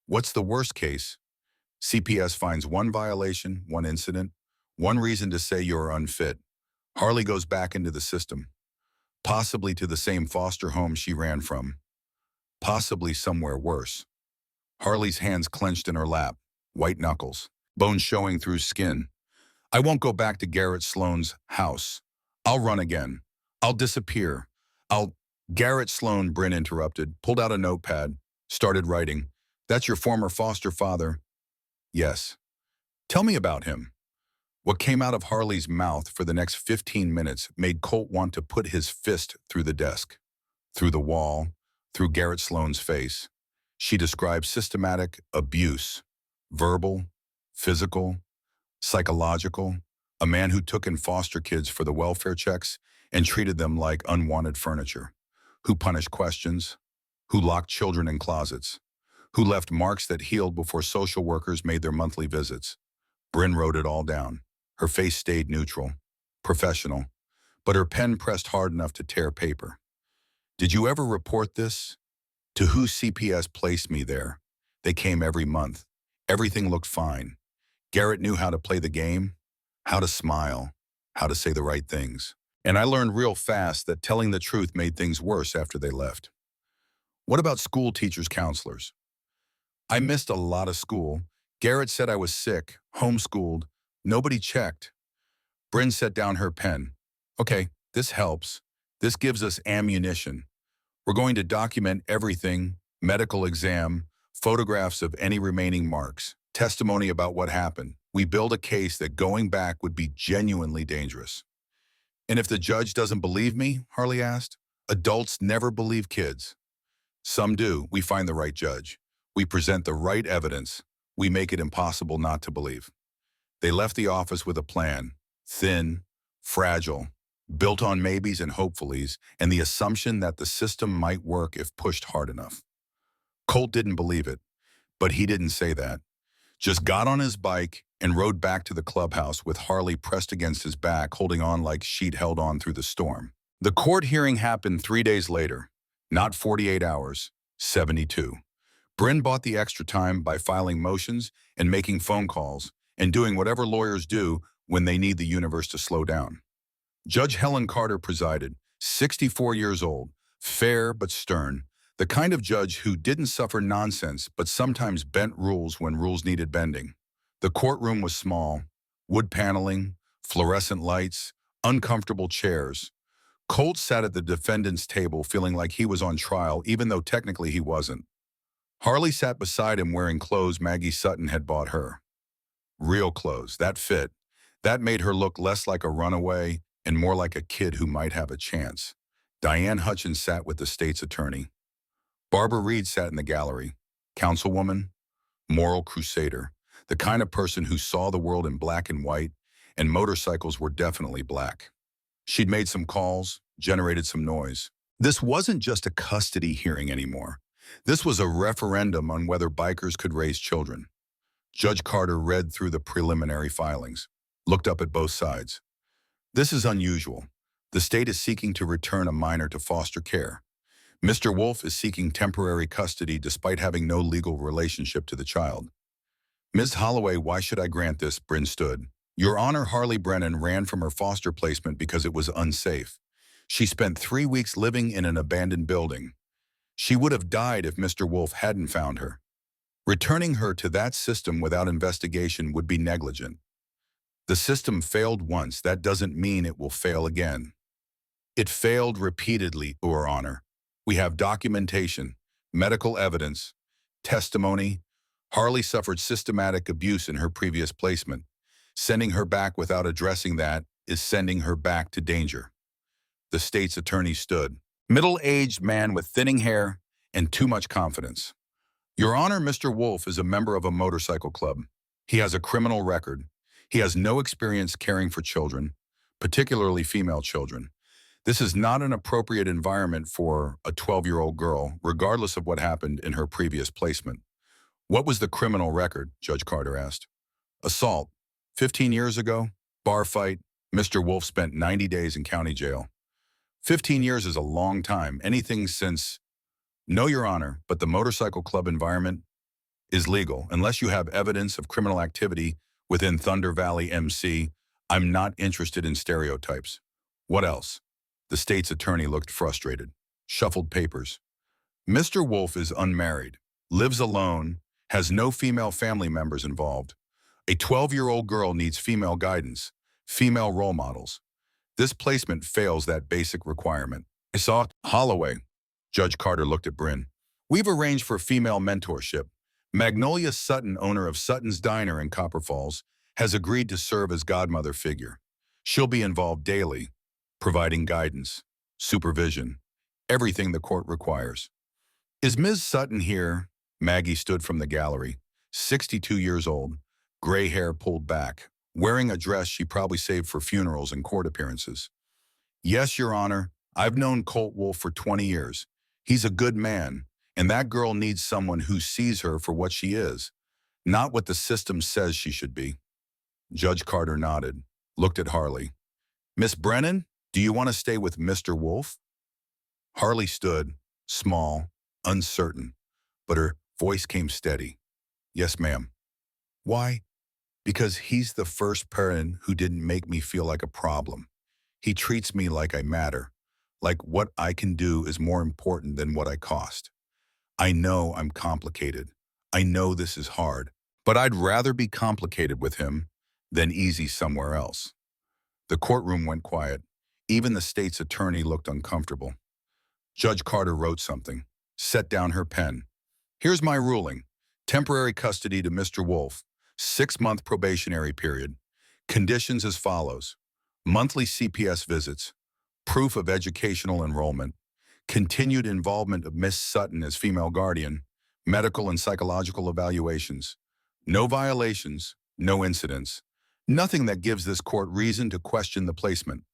What's the worst case? CPS finds one violation, one incident, one reason to say you're unfit. Harley goes back into the system, possibly to the same foster home she ran from, possibly somewhere worse. Harley's hands clenched in her lap, white knuckles, bones showing through skin. I won't go back to Garrett Sloan's house. I'll run again. I'll disappear. Garrett Sloan, Bryn interrupted, pulled out a notepad, started writing. That's your former foster father? Yes. Tell me about him. What came out of Harley's mouth for the next 15 minutes made Colt want to put his fist through the desk, through the wall, through Garrett Sloan's face. She described systematic abuse, verbal, physical, psychological, a man who took in foster kids for the welfare checks and treated them like unwanted furniture, who punished questions, who locked children in closets, who left marks that healed before social workers made their monthly visits. Bryn wrote it all down. Her face stayed neutral, professional, but her pen pressed hard enough to tear paper. Did you ever report this? To who CPS placed me there? They came every month. Everything looked fine. Garrett knew how to play the game, how to smile, how to say the right things. And I learned real fast that telling the truth made things worse after they left. What about school teachers, counselors? I missed a lot of school. Garrett said I was sick, homeschooled. Nobody checked. Bryn set down her pen. Okay, this helps. This gives us ammunition. We're going to document everything, medical exam, photographs of any remaining marks, testimony about what happened. We build a case that going back would be genuinely dangerous. And if the judge doesn't believe me, Harley asked, adults never believe kids. Some do. We find the right judge. We present the right evidence. We make it impossible not to believe. They left the office with a plan, thin, fragile, built on maybes and hopefullys, and the assumption that the system might work if pushed hard enough. Colt didn't believe it, but he didn't say that. Just got on his bike and rode back to the clubhouse with Harley pressed against his back, holding on like she'd held on through the storm. The court hearing happened 3 days later, not 48 hours, 72. Bryn bought the extra time by filing motions and making phone calls and doing whatever lawyers do when they need the universe to slow down. Judge Helen Carter presided, 64 years old, fair but stern, the kind of judge who didn't suffer nonsense but sometimes bent rules when rules needed bending. The courtroom was small, wood paneling, fluorescent lights, uncomfortable chairs. Colt sat at the defendant's table feeling like he was on trial even though technically he wasn't. Harley sat beside him wearing clothes Maggie Sutton had bought her. Real clothes, that fit. That made her look less like a runaway and more like a kid who might have a chance. Diane Hutchins sat with the state's attorney. Barbara Reed sat in the gallery. Councilwoman, moral crusader, the kind of person who saw the world in black and white, and motorcycles were definitely black. She'd made some calls, generated some noise. This wasn't just a custody hearing anymore. This was a referendum on whether bikers could raise children. Judge Carter read through the preliminary filings, looked up at both sides. This is unusual. The state is seeking to return a minor to foster care. Mr. Wolf is seeking temporary custody despite having no legal relationship to the child. Ms. Holloway, why should I grant this? Bryn stood. Your Honor, Harley Brennan ran from her foster placement because it was unsafe. She spent 3 weeks living in an abandoned building. She would have died if Mr. Wolf hadn't found her. Returning her to that system without investigation would be negligent. The system failed once. That doesn't mean it will fail again. It failed repeatedly, Your Honor. We have documentation, medical evidence, testimony. Harley suffered systematic abuse in her previous placement. Sending her back without addressing that is sending her back to danger. The state's attorney stood. Middle-aged man with thinning hair and too much confidence. Your Honor, Mr. Wolf is a member of a motorcycle club. He has a criminal record. He has no experience caring for children, particularly female children. This is not an appropriate environment for a 12-year-old girl, regardless of what happened in her previous placement. What was the criminal record? Judge Carter asked. Assault. 15 years ago, bar fight. Mr. Wolf spent 90 days in county jail. 15 years is a long time. Anything since... No, Your Honor, but the motorcycle club environment is legal. Unless you have evidence of criminal activity within Thunder Valley MC, I'm not interested in stereotypes. What else? The state's attorney looked frustrated, shuffled papers. Mr. Wolf is unmarried, lives alone, has no female family members involved. A 12-year-old girl needs female guidance, female role models. This placement fails that basic requirement. I saw Holloway. Judge Carter looked at Bryn. We've arranged for female mentorship. Magnolia Sutton, owner of Sutton's Diner in Copper Falls, has agreed to serve as godmother figure. She'll be involved daily, providing guidance, supervision, everything the court requires. Is Ms. Sutton here? Maggie stood from the gallery, 62 years old, gray hair pulled back, wearing a dress she probably saved for funerals and court appearances. Yes, Your Honor, I've known Colt Wolf for 20 years. He's a good man, and that girl needs someone who sees her for what she is, not what the system says she should be. Judge Carter nodded, looked at Harley. Miss Brennan, do you want to stay with Mr. Wolf? Harley stood, small, uncertain, but her voice came steady. Yes, ma'am. Why? Because he's the first parent who didn't make me feel like a problem. He treats me like I matter, like what I can do is more important than what I cost. I know I'm complicated. I know this is hard, but I'd rather be complicated with him than easy somewhere else. The courtroom went quiet. Even the state's attorney looked uncomfortable. Judge Carter wrote something, set down her pen. Here's my ruling. Temporary custody to Mr. Wolf, 6-month probationary period. Conditions as follows. Monthly CPS visits, proof of educational enrollment, continued involvement of Miss Sutton as female guardian, medical and psychological evaluations. No violations, no incidents. Nothing that gives this court reason to question the placement.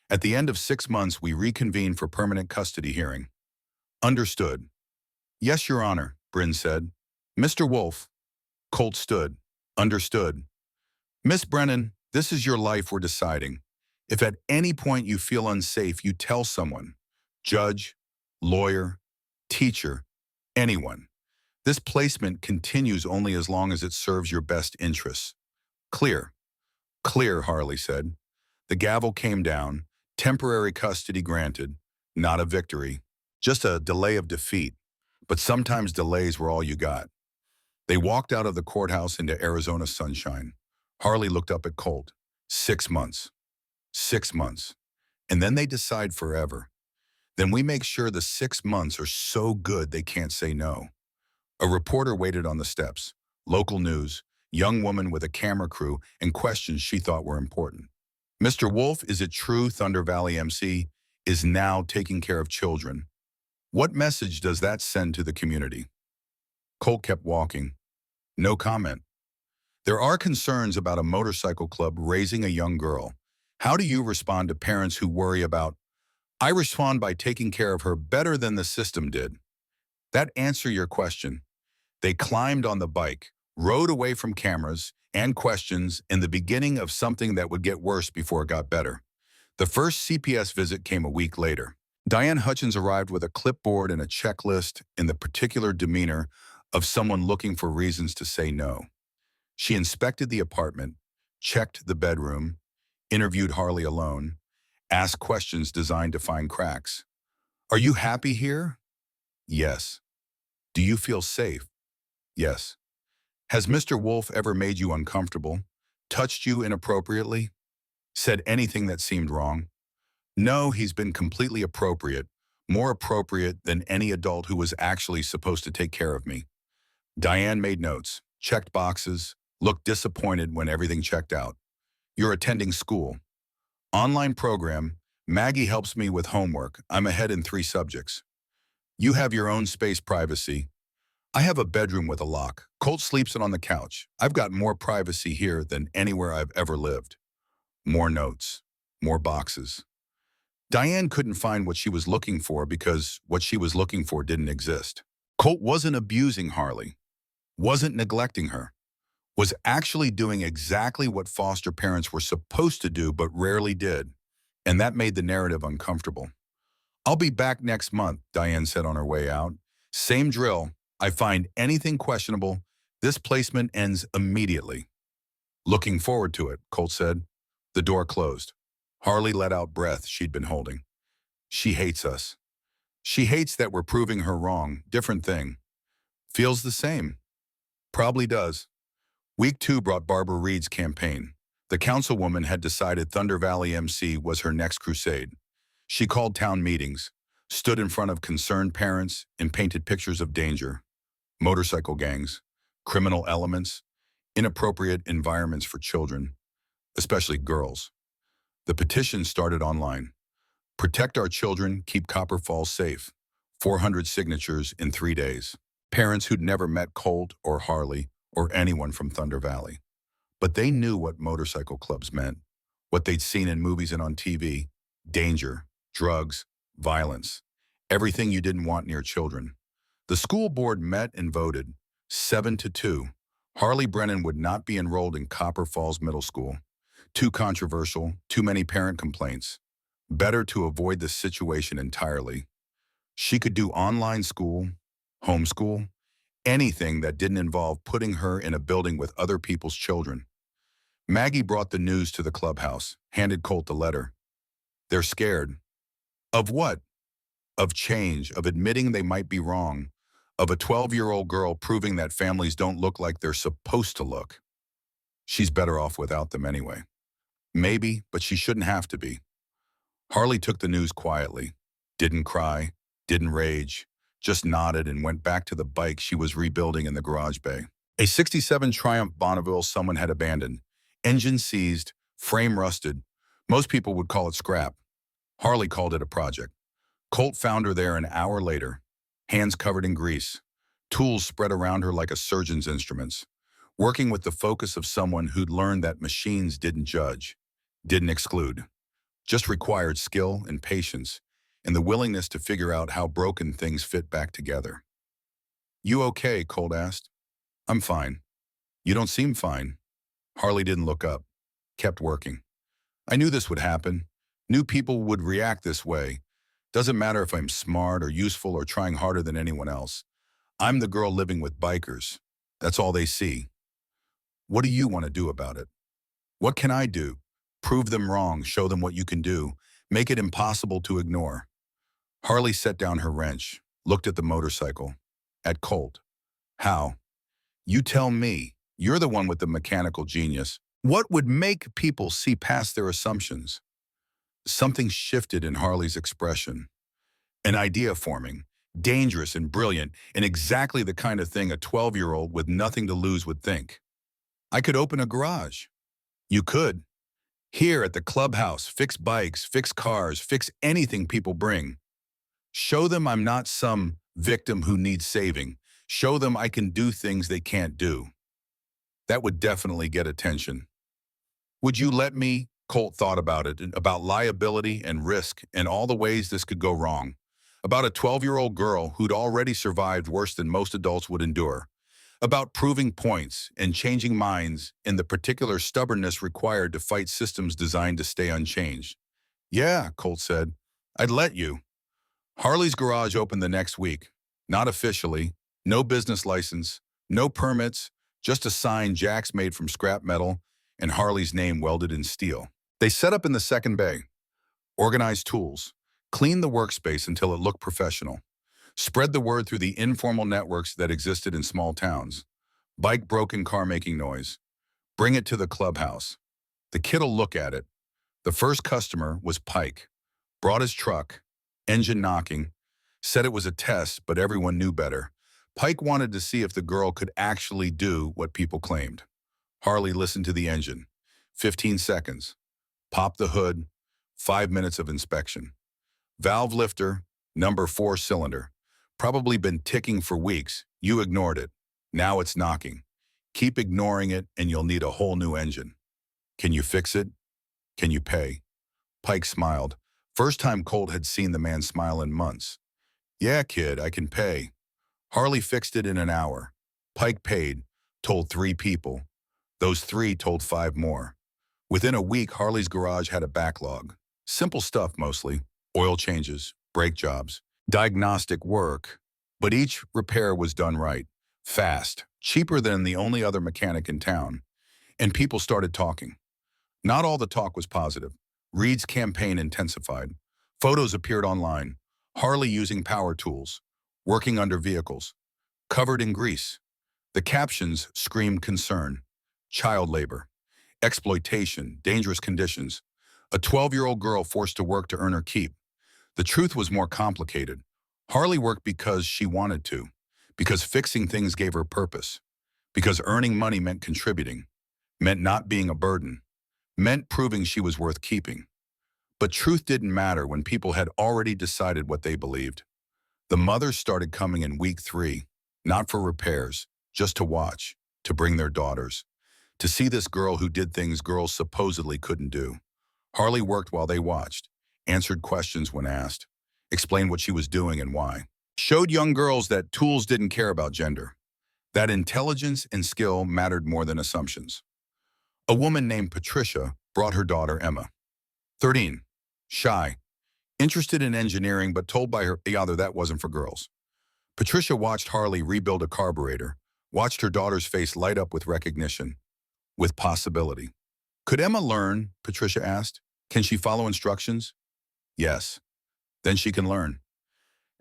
At the end of 6 months, we reconvene for permanent custody hearing. Understood. Yes, Your Honor, Bryn said. Mr. Wolf. Colt stood. Understood. Miss Brennan, this is your life we're deciding. If at any point you feel unsafe, you tell someone. Judge, lawyer, teacher, anyone. This placement continues only as long as it serves your best interests. Clear. Clear, Harley said. The gavel came down. Temporary custody granted. Not a victory. Just a delay of defeat. But sometimes delays were all you got. They walked out of the courthouse into Arizona sunshine. Harley looked up at Colt. 6 months. 6 months. And then they decide forever. Then we make sure the 6 months are so good they can't say no. A reporter waited on the steps. Local news, young woman with a camera crew, and questions she thought were important. Mr. Wolf, is it true Thunder Valley MC is now taking care of children? What message does that send to the community? Colt kept walking. No comment. There are concerns about a motorcycle club raising a young girl. How do you respond to parents who worry about, I respond by taking care of her better than the system did. That answer your question. They climbed on the bike, rode away from cameras and questions in the beginning of something that would get worse before it got better. The first CPS visit came a week later. Diane Hutchins arrived with a clipboard and a checklist in the particular demeanor of someone looking for reasons to say no. She inspected the apartment, checked the bedroom, interviewed Harley alone, asked questions designed to find cracks. Are you happy here? Yes. Do you feel safe? Yes. Has Mr. Wolf ever made you uncomfortable, touched you inappropriately, said anything that seemed wrong? No, he's been completely appropriate, more appropriate than any adult who was actually supposed to take care of me. Diane made notes, checked boxes, looked disappointed when everything checked out. You're attending school. Online program, Maggie helps me with homework. I'm ahead in 3 subjects. You have your own space privacy. I have a bedroom with a lock. Colt sleeps on the couch. I've got more privacy here than anywhere I've ever lived. More notes, more boxes. Diane couldn't find what she was looking for because what she was looking for didn't exist. Colt wasn't abusing Harley, wasn't neglecting her, was actually doing exactly what foster parents were supposed to do but rarely did, and that made the narrative uncomfortable. I'll be back next month, Diane said on her way out. Same drill. I find anything questionable, this placement ends immediately. Looking forward to it, Colt said. The door closed. Harley let out breath she'd been holding. She hates us. She hates that we're proving her wrong. Different thing. Feels the same. Probably does. Week 2 brought Barbara Reed's campaign. The councilwoman had decided Thunder Valley MC was her next crusade. She called town meetings, stood in front of concerned parents, and painted pictures of danger. Motorcycle gangs, criminal elements, inappropriate environments for children, especially girls. The petition started online. Protect our children, keep Copper Falls safe. 400 signatures in 3 days. Parents who'd never met Colt or Harley or anyone from Thunder Valley. But they knew what motorcycle clubs meant, what they'd seen in movies and on TV. Danger, drugs, violence, everything you didn't want near children. The school board met and voted 7-2. Harley Brennan would not be enrolled in Copper Falls Middle School. Too controversial, too many parent complaints. Better to avoid the situation entirely. She could do online school, homeschool, anything that didn't involve putting her in a building with other people's children. Maggie brought the news to the clubhouse, handed Colt the letter. They're scared. Of what? Of change, of admitting they might be wrong, of a 12-year-old girl proving that families don't look like they're supposed to look. She's better off without them anyway. Maybe, but she shouldn't have to be. Harley took the news quietly. Didn't cry, didn't rage, just nodded and went back to the bike she was rebuilding in the garage bay. A 67 Triumph Bonneville someone had abandoned. Engine seized, frame rusted. Most people would call it scrap. Harley called it a project. Colt found her there an hour later, hands covered in grease, tools spread around her like a surgeon's instruments, working with the focus of someone who'd learned that machines didn't judge, didn't exclude, just required skill and patience and the willingness to figure out how broken things fit back together. "You okay?" Colt asked. "I'm fine." "You don't seem fine." Harley didn't look up, kept working. "I knew this would happen. Knew people would react this way. Doesn't matter if I'm smart or useful or trying harder than anyone else. I'm the girl living with bikers. That's all they see. What do you want to do about it?" "What can I do? Prove them wrong, show them what you can do, make it impossible to ignore." Harley set down her wrench, looked at the motorcycle, at Colt. "How?" "You tell me. You're the one with the mechanical genius. What would make people see past their assumptions?" Something shifted in Harley's expression. An idea forming, dangerous and brilliant, and exactly the kind of thing a 12-year-old with nothing to lose would think. "I could open a garage." "You could. Here at the clubhouse, fix bikes, fix cars, fix anything people bring. Show them I'm not some victim who needs saving. Show them I can do things they can't do." That would definitely get attention. "Would you let me?" Colt thought about it, about liability and risk and all the ways this could go wrong. About a 12-year-old girl who'd already survived worse than most adults would endure. About proving points and changing minds and the particular stubbornness required to fight systems designed to stay unchanged. "Yeah," Colt said, "I'd let you." Harley's garage opened the next week. Not officially, no business license, no permits, just a sign Jack's made from scrap metal and Harley's name welded in steel. They set up in the second bay, organized tools, cleaned the workspace until it looked professional, spread the word through the informal networks that existed in small towns. Bike broken, car making noise. Bring it to the clubhouse. The kid'll look at it. The first customer was Pike. Brought his truck, engine knocking, said it was a test, but everyone knew better. Pike wanted to see if the girl could actually do what people claimed. Harley listened to the engine. 15 seconds. Pop the hood. 5 minutes of inspection. Valve lifter, number 4 cylinder. Probably been ticking for weeks. You ignored it. Now it's knocking. Keep ignoring it and you'll need a whole new engine. Can you fix it? Can you pay? Pike smiled. First time Colt had seen the man smile in months. "Yeah, kid, I can pay." Harley fixed it in an hour. Pike paid, told 3 people. Those 3 told 5 more. Within a week, Harley's garage had a backlog. Simple stuff mostly. Oil changes, brake jobs, diagnostic work. But each repair was done right, fast, cheaper than the only other mechanic in town. And people started talking. Not all the talk was positive. Reed's campaign intensified. Photos appeared online. Harley using power tools, working under vehicles, covered in grease. The captions screamed concern. Child labor, exploitation, dangerous conditions. A 12-year-old girl forced to work to earn her keep. The truth was more complicated. Harley worked because she wanted to, because fixing things gave her purpose, because earning money meant contributing, meant not being a burden, meant proving she was worth keeping. But truth didn't matter when people had already decided what they believed. The mothers started coming in week 3, not for repairs, just to watch, to bring their daughters, to see this girl who did things girls supposedly couldn't do. Harley worked while they watched, answered questions when asked, explained what she was doing and why. Showed young girls that tools didn't care about gender, that intelligence and skill mattered more than assumptions. A woman named Patricia brought her daughter Emma. 13, shy, interested in engineering but told by her father that wasn't for girls. Patricia watched Harley rebuild a carburetor, watched her daughter's face light up with recognition, with possibility. "Could Emma learn?" Patricia asked. "Can she follow instructions?" Yes. Then she can learn.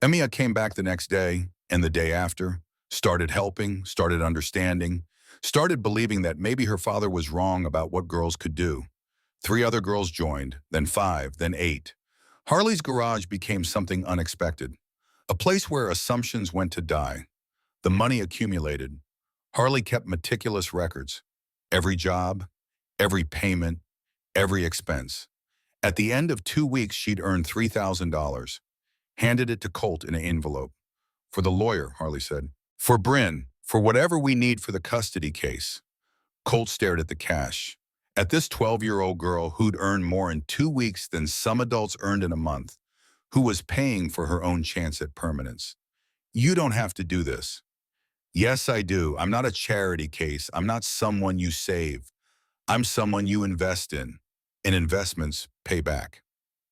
Emiya came back the next day and the day after, started helping, started understanding, started believing that maybe her father was wrong about what girls could do. 3 other girls joined, then 5, then 8. Harley's garage became something unexpected, a place where assumptions went to die. The money accumulated. Harley kept meticulous records. Every job, every payment, every expense. At the end of 2 weeks, she'd earned $3,000. Handed it to Colt in an envelope. For the lawyer, Harley said. For Bryn, for whatever we need for the custody case. Colt stared at the cash. At this 12-year-old girl who'd earned more in 2 weeks than some adults earned in a month, who was paying for her own chance at permanence. You don't have to do this. Yes, I do. I'm not a charity case. I'm not someone you save. I'm someone you invest in. And investments pay back.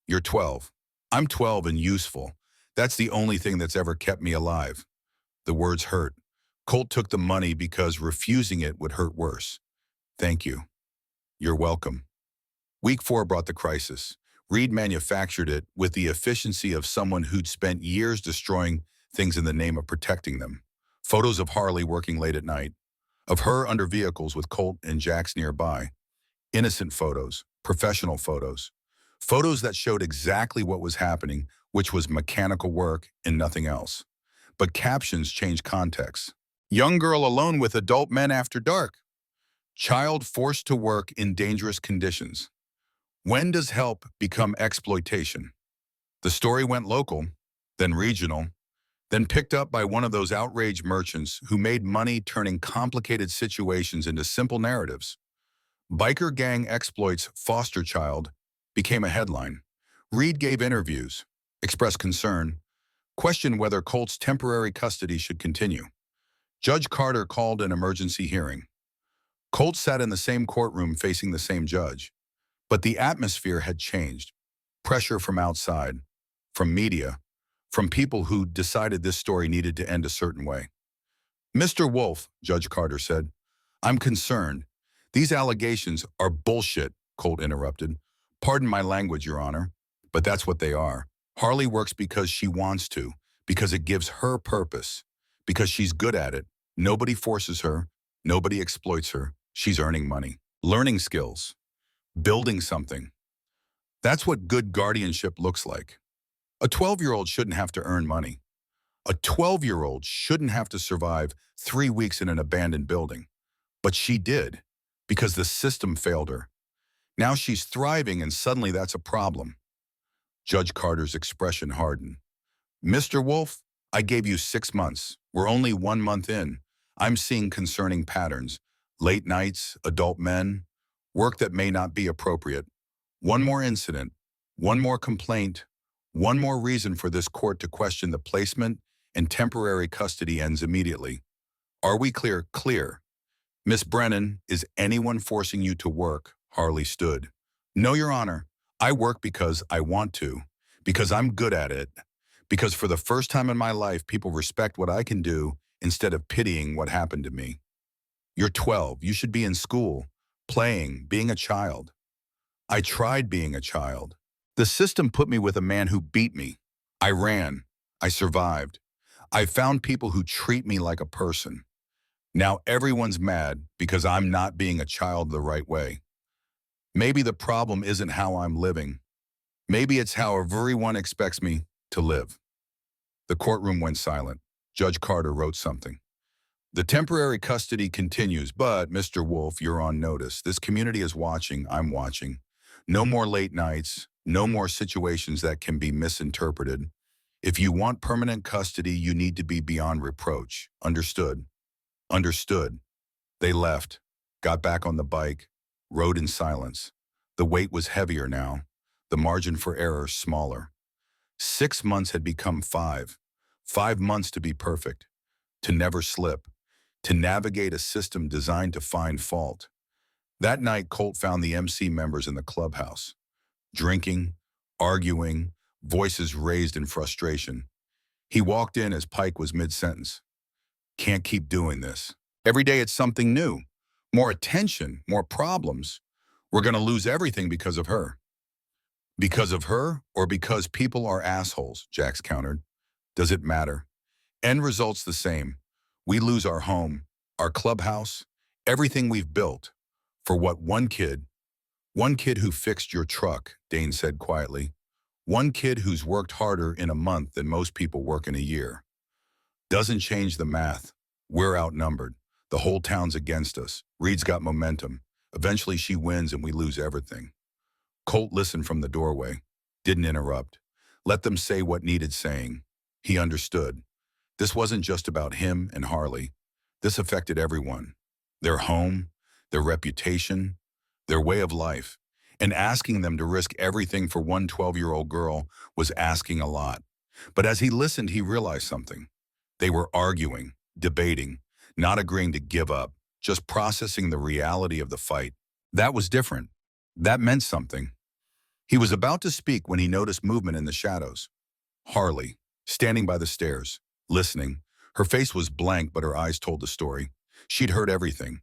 You're 12. I'm 12 and useful. That's the only thing that's ever kept me alive. The words hurt. Colt took the money because refusing it would hurt worse. Thank you. You're welcome. Week 4 brought the crisis. Reed manufactured it with the efficiency of someone who'd spent years destroying things in the name of protecting them. Photos of Harley working late at night, of her under vehicles with Colt and Jax nearby. Innocent photos, professional photos. Photos that showed exactly what was happening, which was mechanical work and nothing else. But captions changed context. Young girl alone with adult men after dark. Child forced to work in dangerous conditions. When does help become exploitation? The story went local, then regional, then picked up by one of those outraged merchants who made money turning complicated situations into simple narratives. Biker gang exploits foster child became a headline. Reed gave interviews, expressed concern, questioned whether Colt's temporary custody should continue. Judge Carter called an emergency hearing. Colt sat in the same courtroom facing the same judge. But the atmosphere had changed. Pressure from outside, from media, from people who decided this story needed to end a certain way. Mr. Wolf, Judge Carter said, I'm concerned. These allegations are bullshit, Colt interrupted. Pardon my language, Your Honor, but that's what they are. Harley works because she wants to, because it gives her purpose, because she's good at it. Nobody forces her. Nobody exploits her. She's earning money, learning skills, building something. That's what good guardianship looks like. A 12-year-old shouldn't have to earn money. A 12-year-old shouldn't have to survive 3 weeks in an abandoned building. But she did, because the system failed her. Now she's thriving and suddenly that's a problem. Judge Carter's expression hardened. Mr. Wolf, I gave you 6 months. We're only 1 month in. I'm seeing concerning patterns. Late nights, adult men, work that may not be appropriate. One more incident, one more complaint, one more reason for this court to question the placement and temporary custody ends immediately. Are we clear? Clear. Miss Brennan, is anyone forcing you to work? Harley stood. No, Your Honor. I work because I want to, because I'm good at it, because for the first time in my life, people respect what I can do instead of pitying what happened to me. You're 12. You should be in school, playing, being a child. I tried being a child. The system put me with a man who beat me. I ran. I survived. I found people who treat me like a person. Now everyone's mad because I'm not being a child the right way. Maybe the problem isn't how I'm living. Maybe it's how everyone expects me to live. The courtroom went silent. Judge Carter wrote something. The temporary custody continues, but, Mr. Wolf, you're on notice. This community is watching. I'm watching. No more late nights. No more situations that can be misinterpreted. If you want permanent custody, you need to be beyond reproach. Understood? Understood. They left, got back on the bike, rode in silence. The weight was heavier now, the margin for error smaller. 6 months had become 5. 5 months to be perfect, to never slip, to navigate a system designed to find fault. That night, Colt found the MC members in the clubhouse, drinking, arguing, voices raised in frustration. He walked in as Pike was mid-sentence. Can't keep doing this. Every day it's something new. More attention, more problems. We're going to lose everything because of her. Because of her or because people are assholes, Jax countered. Does it matter? End result's the same. We lose our home, our clubhouse, everything we've built. For what, one kid? One kid who fixed your truck, Dane said quietly. One kid who's worked harder in a month than most people work in a year. Doesn't change the math. We're outnumbered. The whole town's against us. Reed's got momentum. Eventually she wins and we lose everything. Colt listened from the doorway. Didn't interrupt. Let them say what needed saying. He understood. This wasn't just about him and Harley. This affected everyone. Their home, their reputation, their way of life. And asking them to risk everything for one 12-year-old girl was asking a lot. But as he listened, he realized something. They were arguing, debating, not agreeing to give up, just processing the reality of the fight. That was different. That meant something. He was about to speak when he noticed movement in the shadows. Harley, standing by the stairs, listening. Her face was blank, but her eyes told the story. She'd heard everything.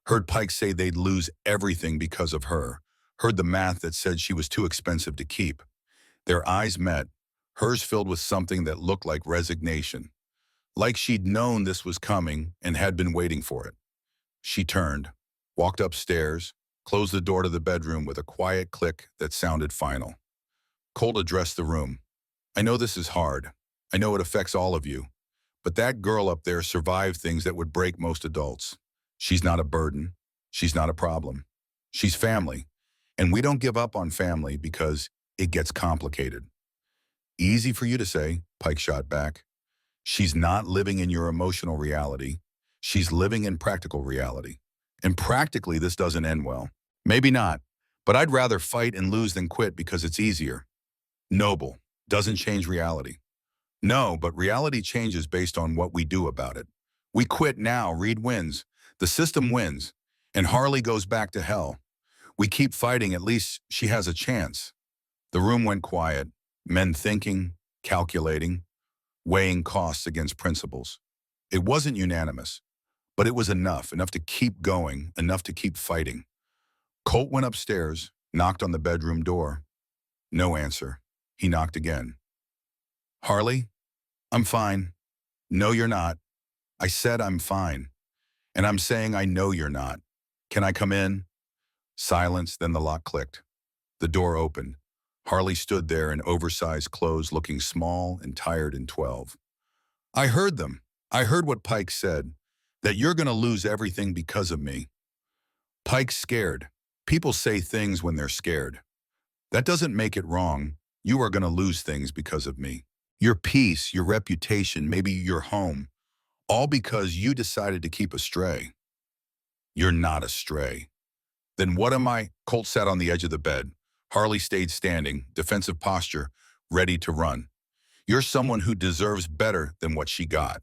Heard Pike say they'd lose everything because of her. Heard the math that said she was too expensive to keep. Their eyes met, hers filled with something that looked like resignation. Like she'd known this was coming and had been waiting for it. She turned, walked upstairs, closed the door to the bedroom with a quiet click that sounded final. Colt addressed the room. I know this is hard. I know it affects all of you. But that girl up there survived things that would break most adults. She's not a burden. She's not a problem. She's family. And we don't give up on family because it gets complicated. Easy for you to say, Pike shot back. She's not living in your emotional reality. She's living in practical reality. And practically, this doesn't end well. Maybe not, but I'd rather fight and lose than quit because it's easier. Noble, doesn't change reality. No, but reality changes based on what we do about it. We quit now, Reed wins. The system wins. And Harley goes back to hell. We keep fighting, at least she has a chance. The room went quiet, men thinking, calculating, weighing costs against principles. It wasn't unanimous, but it was enough to keep going, enough to keep fighting. Colt went upstairs, knocked on the bedroom door. No answer. He knocked again. Harley, I'm fine. No, you're not. I said I'm fine. And I'm saying I know you're not. Can I come in? Silence, then the lock clicked. The door opened. Harley stood there in oversized clothes, looking small and tired and 12. I heard them. I heard what Pike said, that you're going to lose everything because of me. Pike's scared. People say things when they're scared. That doesn't make it wrong. You are going to lose things because of me. Your peace, your reputation, maybe your home, all because you decided to keep astray. You're not astray. Then what am I? Colt sat on the edge of the bed. Harley stayed standing, defensive posture, ready to run. You're someone who deserves better than what she got.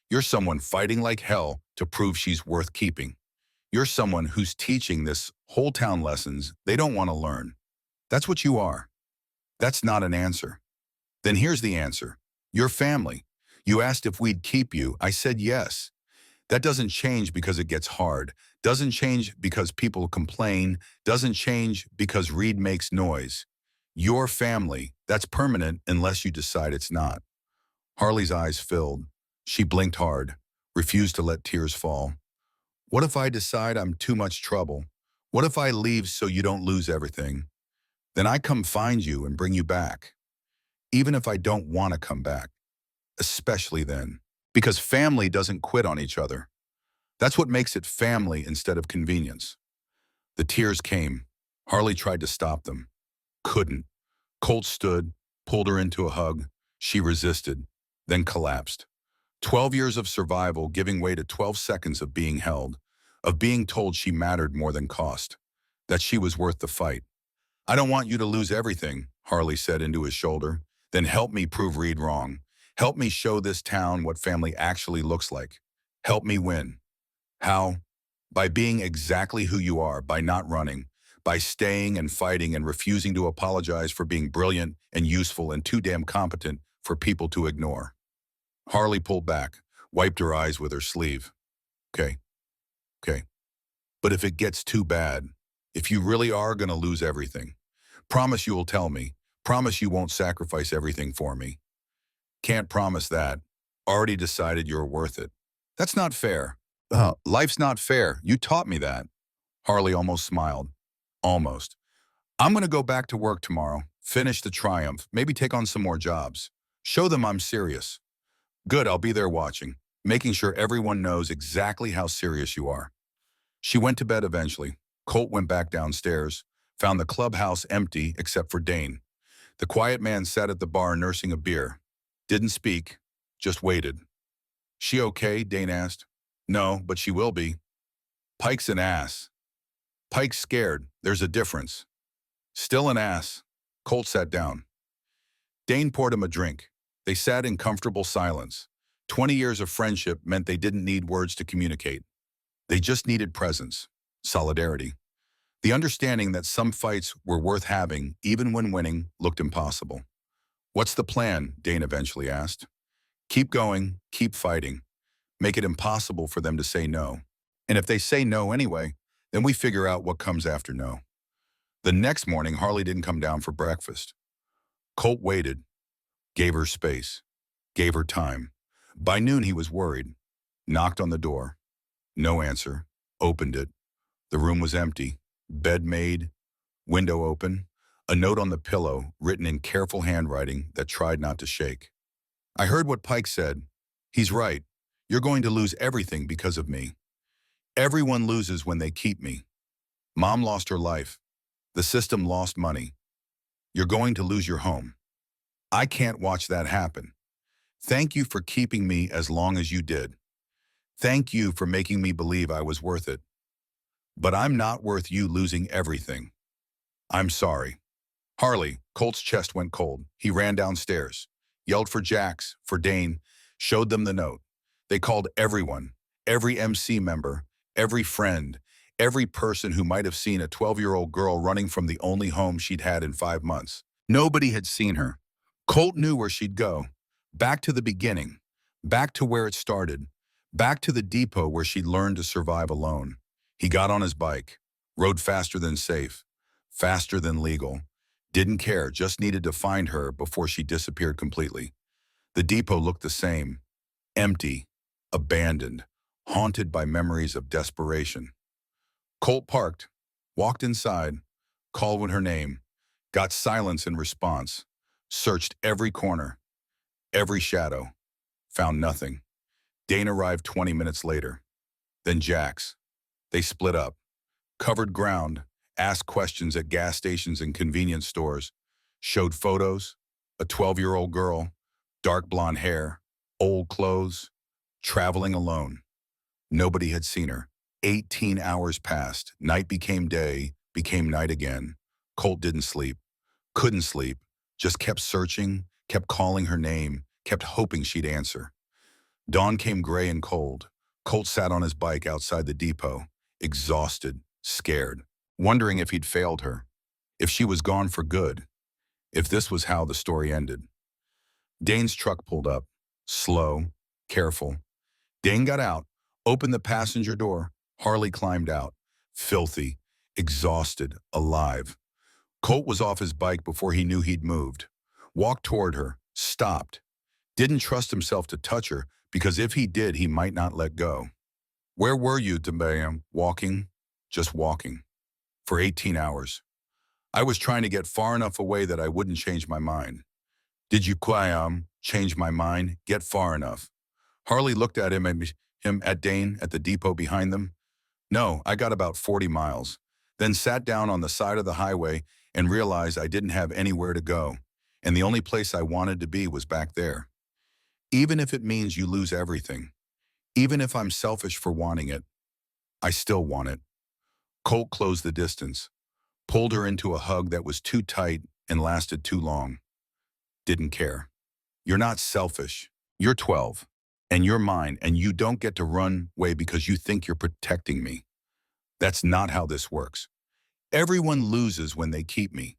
You're someone fighting like hell to prove she's worth keeping. You're someone who's teaching this whole town lessons they don't want to learn. That's what you are. That's not an answer. Then here's the answer. Your family. You asked if we'd keep you. I said yes. That doesn't change because it gets hard. Doesn't change because people complain. Doesn't change because Reed makes noise. Your family, that's permanent unless you decide it's not. Harley's eyes filled. She blinked hard, refused to let tears fall. What if I decide I'm too much trouble? What if I leave so you don't lose everything? Then I come find you and bring you back. Even if I don't want to come back. Especially then. Because family doesn't quit on each other. That's what makes it family instead of convenience. The tears came. Harley tried to stop them. Couldn't. Colt stood, pulled her into a hug. She resisted, then collapsed. 12 years of survival giving way to 12 seconds of being held, of being told she mattered more than cost, that she was worth the fight. I don't want you to lose everything, Harley said into his shoulder. Then help me prove Reed wrong. Help me show this town what family actually looks like. Help me win. How? By being exactly who you are, by not running, by staying and fighting and refusing to apologize for being brilliant and useful and too damn competent for people to ignore. Harley pulled back, wiped her eyes with her sleeve. Okay, okay. But if it gets too bad, if you really are going to lose everything, promise you will tell me. Promise you won't sacrifice everything for me. Can't promise that. Already decided you're worth it. That's not fair. Life's not fair. You taught me that. Harley almost smiled. Almost. I'm going to go back to work tomorrow, finish the triumph, maybe take on some more jobs. Show them I'm serious. Good, I'll be there watching, making sure everyone knows exactly how serious you are. She went to bed eventually. Colt went back downstairs, found the clubhouse empty except for Dane. The quiet man sat at the bar nursing a beer. Didn't speak, just waited. She okay? Dane asked. No, but she will be. Pike's an ass. Pike's scared. There's a difference. Still an ass. Colt sat down. Dane poured him a drink. They sat in comfortable silence. 20 years of friendship meant they didn't need words to communicate. They just needed presence, solidarity. The understanding that some fights were worth having even when winning looked impossible. What's the plan? Dane eventually asked. Keep going, keep fighting. Make it impossible for them to say no. And if they say no anyway, then we figure out what comes after no. The next morning, Harley didn't come down for breakfast. Colt waited, gave her space, gave her time. By noon, he was worried. Knocked on the door. No answer. Opened it. The room was empty. Bed made. Window open. A note on the pillow, written in careful handwriting that tried not to shake. I heard what Pike said. He's right. You're going to lose everything because of me. Everyone loses when they keep me. Mom lost her life. The system lost money. You're going to lose your home. I can't watch that happen. Thank you for keeping me as long as you did. Thank you for making me believe I was worth it. But I'm not worth you losing everything. I'm sorry. Harley, Colt's chest went cold. He ran downstairs, yelled for Jax, for Dane, showed them the note. They called everyone, every MC member, every friend, every person who might have seen a 12-year-old girl running from the only home she'd had in 5 months. Nobody had seen her. Colt knew where she'd go. Back to the beginning. Back to where it started. Back to the depot where she'd learned to survive alone. He got on his bike, rode faster than safe, faster than legal. Didn't care, just needed to find her before she disappeared completely. The depot looked the same. Empty, abandoned, haunted by memories of desperation. Colt parked, walked inside, called her name, got silence in response, searched every corner, every shadow, found nothing. Dane arrived 20 minutes later. Then Jax. They split up, covered ground, asked questions at gas stations and convenience stores, showed photos, a 12-year-old girl, dark blonde hair, old clothes, traveling alone. Nobody had seen her. 18 hours passed. Night became day, became night again. Colt didn't sleep, couldn't sleep, just kept searching, kept calling her name, kept hoping she'd answer. Dawn came gray and cold. Colt sat on his bike outside the depot, exhausted, scared, wondering if he'd failed her, if she was gone for good, if this was how the story ended. Dane's truck pulled up, slow, careful. Dane got out, opened the passenger door. Harley climbed out, filthy, exhausted, alive. Colt was off his bike before he knew he'd moved. Walked toward her, stopped. Didn't trust himself to touch her because if he did, he might not let go. Where were you, Dambayam? Walking, just walking. For 18 hours. I was trying to get far enough away that I wouldn't change my mind. Did you, change my mind? Get far enough. Harley looked at him at Dane at the depot behind them. No, I got about 40 miles. Then sat down on the side of the highway and realized I didn't have anywhere to go. And the only place I wanted to be was back there. Even if it means you lose everything, even if I'm selfish for wanting it, I still want it. Colt closed the distance, pulled her into a hug that was too tight and lasted too long. Didn't care. You're not selfish. You're 12, and you're mine, and you don't get to run away because you think you're protecting me. That's not how this works. Everyone loses when they keep me.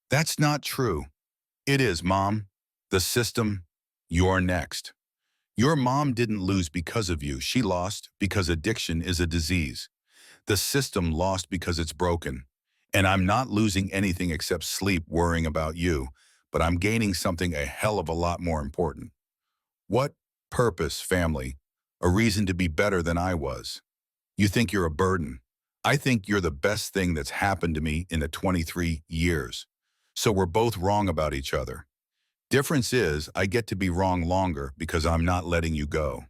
That's not true. It is, Mom. The system, you're next. Your mom didn't lose because of you. She lost because addiction is a disease. The system lost because it's broken. And I'm not losing anything except sleep worrying about you. but I'm gaining something a hell of a lot more important. What? Purpose, family. A reason to be better than I was. You think you're a burden. I think you're the best thing that's happened to me in the 23 years. So we're both wrong about each other. Difference is, I get to be wrong longer because I'm not letting you go.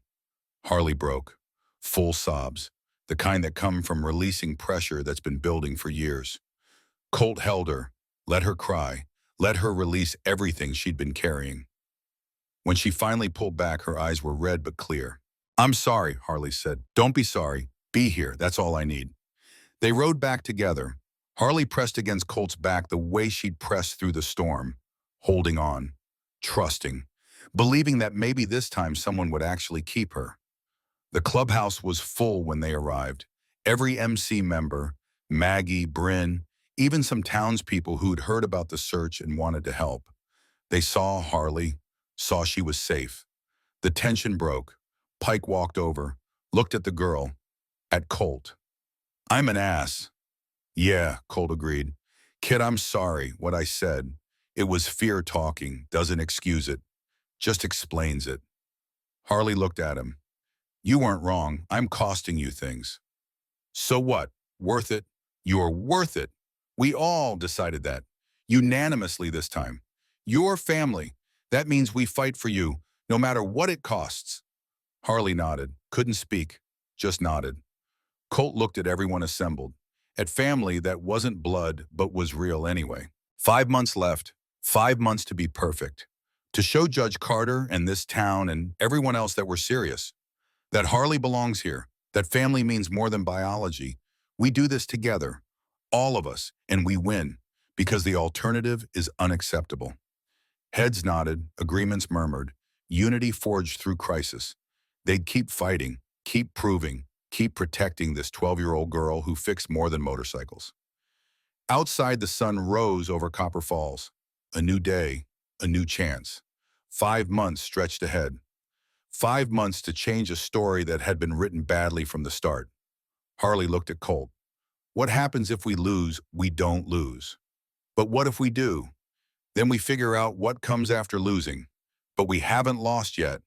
Harley broke. Full sobs. The kind that come from releasing pressure that's been building for years. Colt held her. Let her cry. Let her release everything she'd been carrying. When she finally pulled back, her eyes were red but clear. I'm sorry, Harley said. Don't be sorry. Be here. That's all I need. They rode back together. Harley pressed against Colt's back the way she'd pressed through the storm, holding on, trusting, believing that maybe this time someone would actually keep her. The clubhouse was full when they arrived. Every MC member, Maggie, Bryn, even some townspeople who'd heard about the search and wanted to help. They saw Harley, saw she was safe. The tension broke. Pike walked over, looked at the girl, at Colt. I'm an ass. Yeah, Colt agreed. Kid, I'm sorry, what I said. It was fear talking, doesn't excuse it, just explains it. Harley looked at him. You weren't wrong, I'm costing you things. So what? Worth it? You're worth it. We all decided that. Unanimously this time. Your family. That means we fight for you, no matter what it costs. Harley nodded, couldn't speak, just nodded. Colt looked at everyone assembled, at family that wasn't blood but was real anyway. 5 months left, 5 months to be perfect. To show Judge Carter and this town and everyone else that we're serious. That Harley belongs here, that family means more than biology. We do this together, all of us, and we win, because the alternative is unacceptable. Heads nodded, agreements murmured, unity forged through crisis. They'd keep fighting, keep proving, keep protecting this 12-year-old girl who fixed more than motorcycles. Outside, the sun rose over Copper Falls. A new day, a new chance. 5 months stretched ahead. 5 months to change a story that had been written badly from the start. Harley looked at Colt. What happens if we lose? We don't lose. But what if we do? Then we figure out what comes after losing. But we haven't lost yet.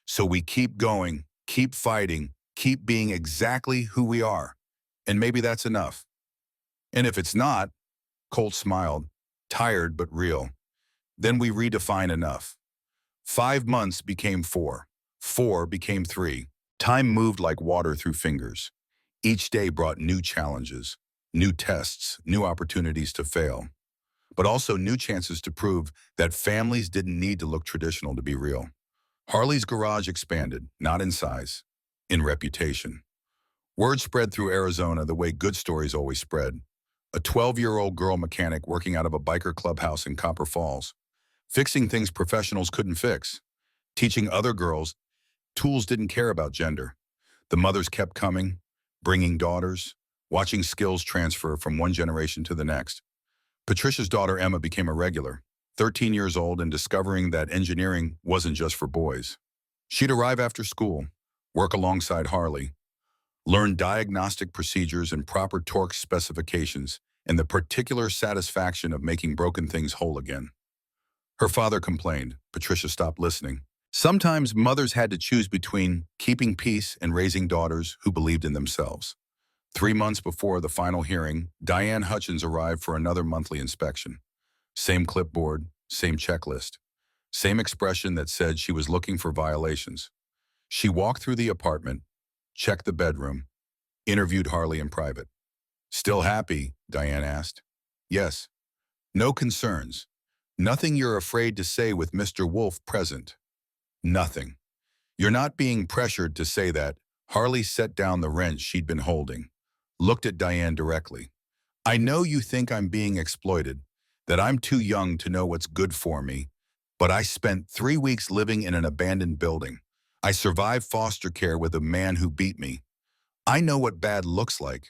So we keep going, keep fighting, keep being exactly who we are. And maybe that's enough. And if it's not, Colt smiled, tired but real. Then we redefine enough. 5 months became 4. 4 became 3. Time moved like water through fingers. Each day brought new challenges, new tests, new opportunities to fail, but also new chances to prove that families didn't need to look traditional to be real. Harley's garage expanded, not in size, in reputation. Word spread through Arizona the way good stories always spread. A 12-year-old girl mechanic working out of a biker clubhouse in Copper Falls, fixing things professionals couldn't fix, teaching other girls tools didn't care about gender. The mothers kept coming, bringing daughters, watching skills transfer from one generation to the next. Patricia's daughter Emma became a regular, 13 years old, and discovering that engineering wasn't just for boys. She'd arrive after school, work alongside Harley, learn diagnostic procedures and proper torque specifications, and the particular satisfaction of making broken things whole again. Her father complained. Patricia stopped listening. Sometimes mothers had to choose between keeping peace and raising daughters who believed in themselves. 3 months before the final hearing, Diane Hutchins arrived for another monthly inspection. Same clipboard, same checklist, same expression that said she was looking for violations. She walked through the apartment, checked the bedroom, interviewed Harley in private. Still happy? Diane asked. Yes. No concerns. Nothing you're afraid to say with Mr. Wolf present. Nothing. You're not being pressured to say that. Harley set down the wrench she'd been holding, looked at Diane directly. I know you think I'm being exploited, that I'm too young to know what's good for me, but I spent 3 weeks living in an abandoned building. I survived foster care with a man who beat me. I know what bad looks like.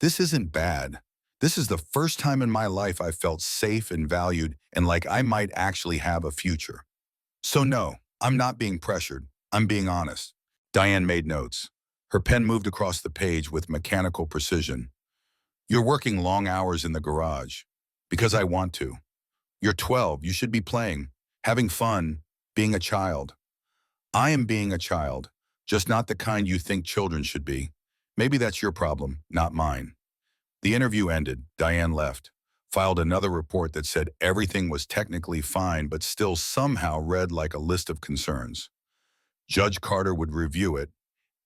This isn't bad. This is the first time in my life I felt safe and valued and like I might actually have a future. So no, I'm not being pressured. I'm being honest. Diane made notes. Her pen moved across the page with mechanical precision. You're working long hours in the garage. Because I want to. You're 12. You should be playing, having fun, being a child. I am being a child, just not the kind you think children should be. Maybe that's your problem, not mine. The interview ended. Diane left, filed another report that said everything was technically fine but still somehow read like a list of concerns. Judge Carter would review it,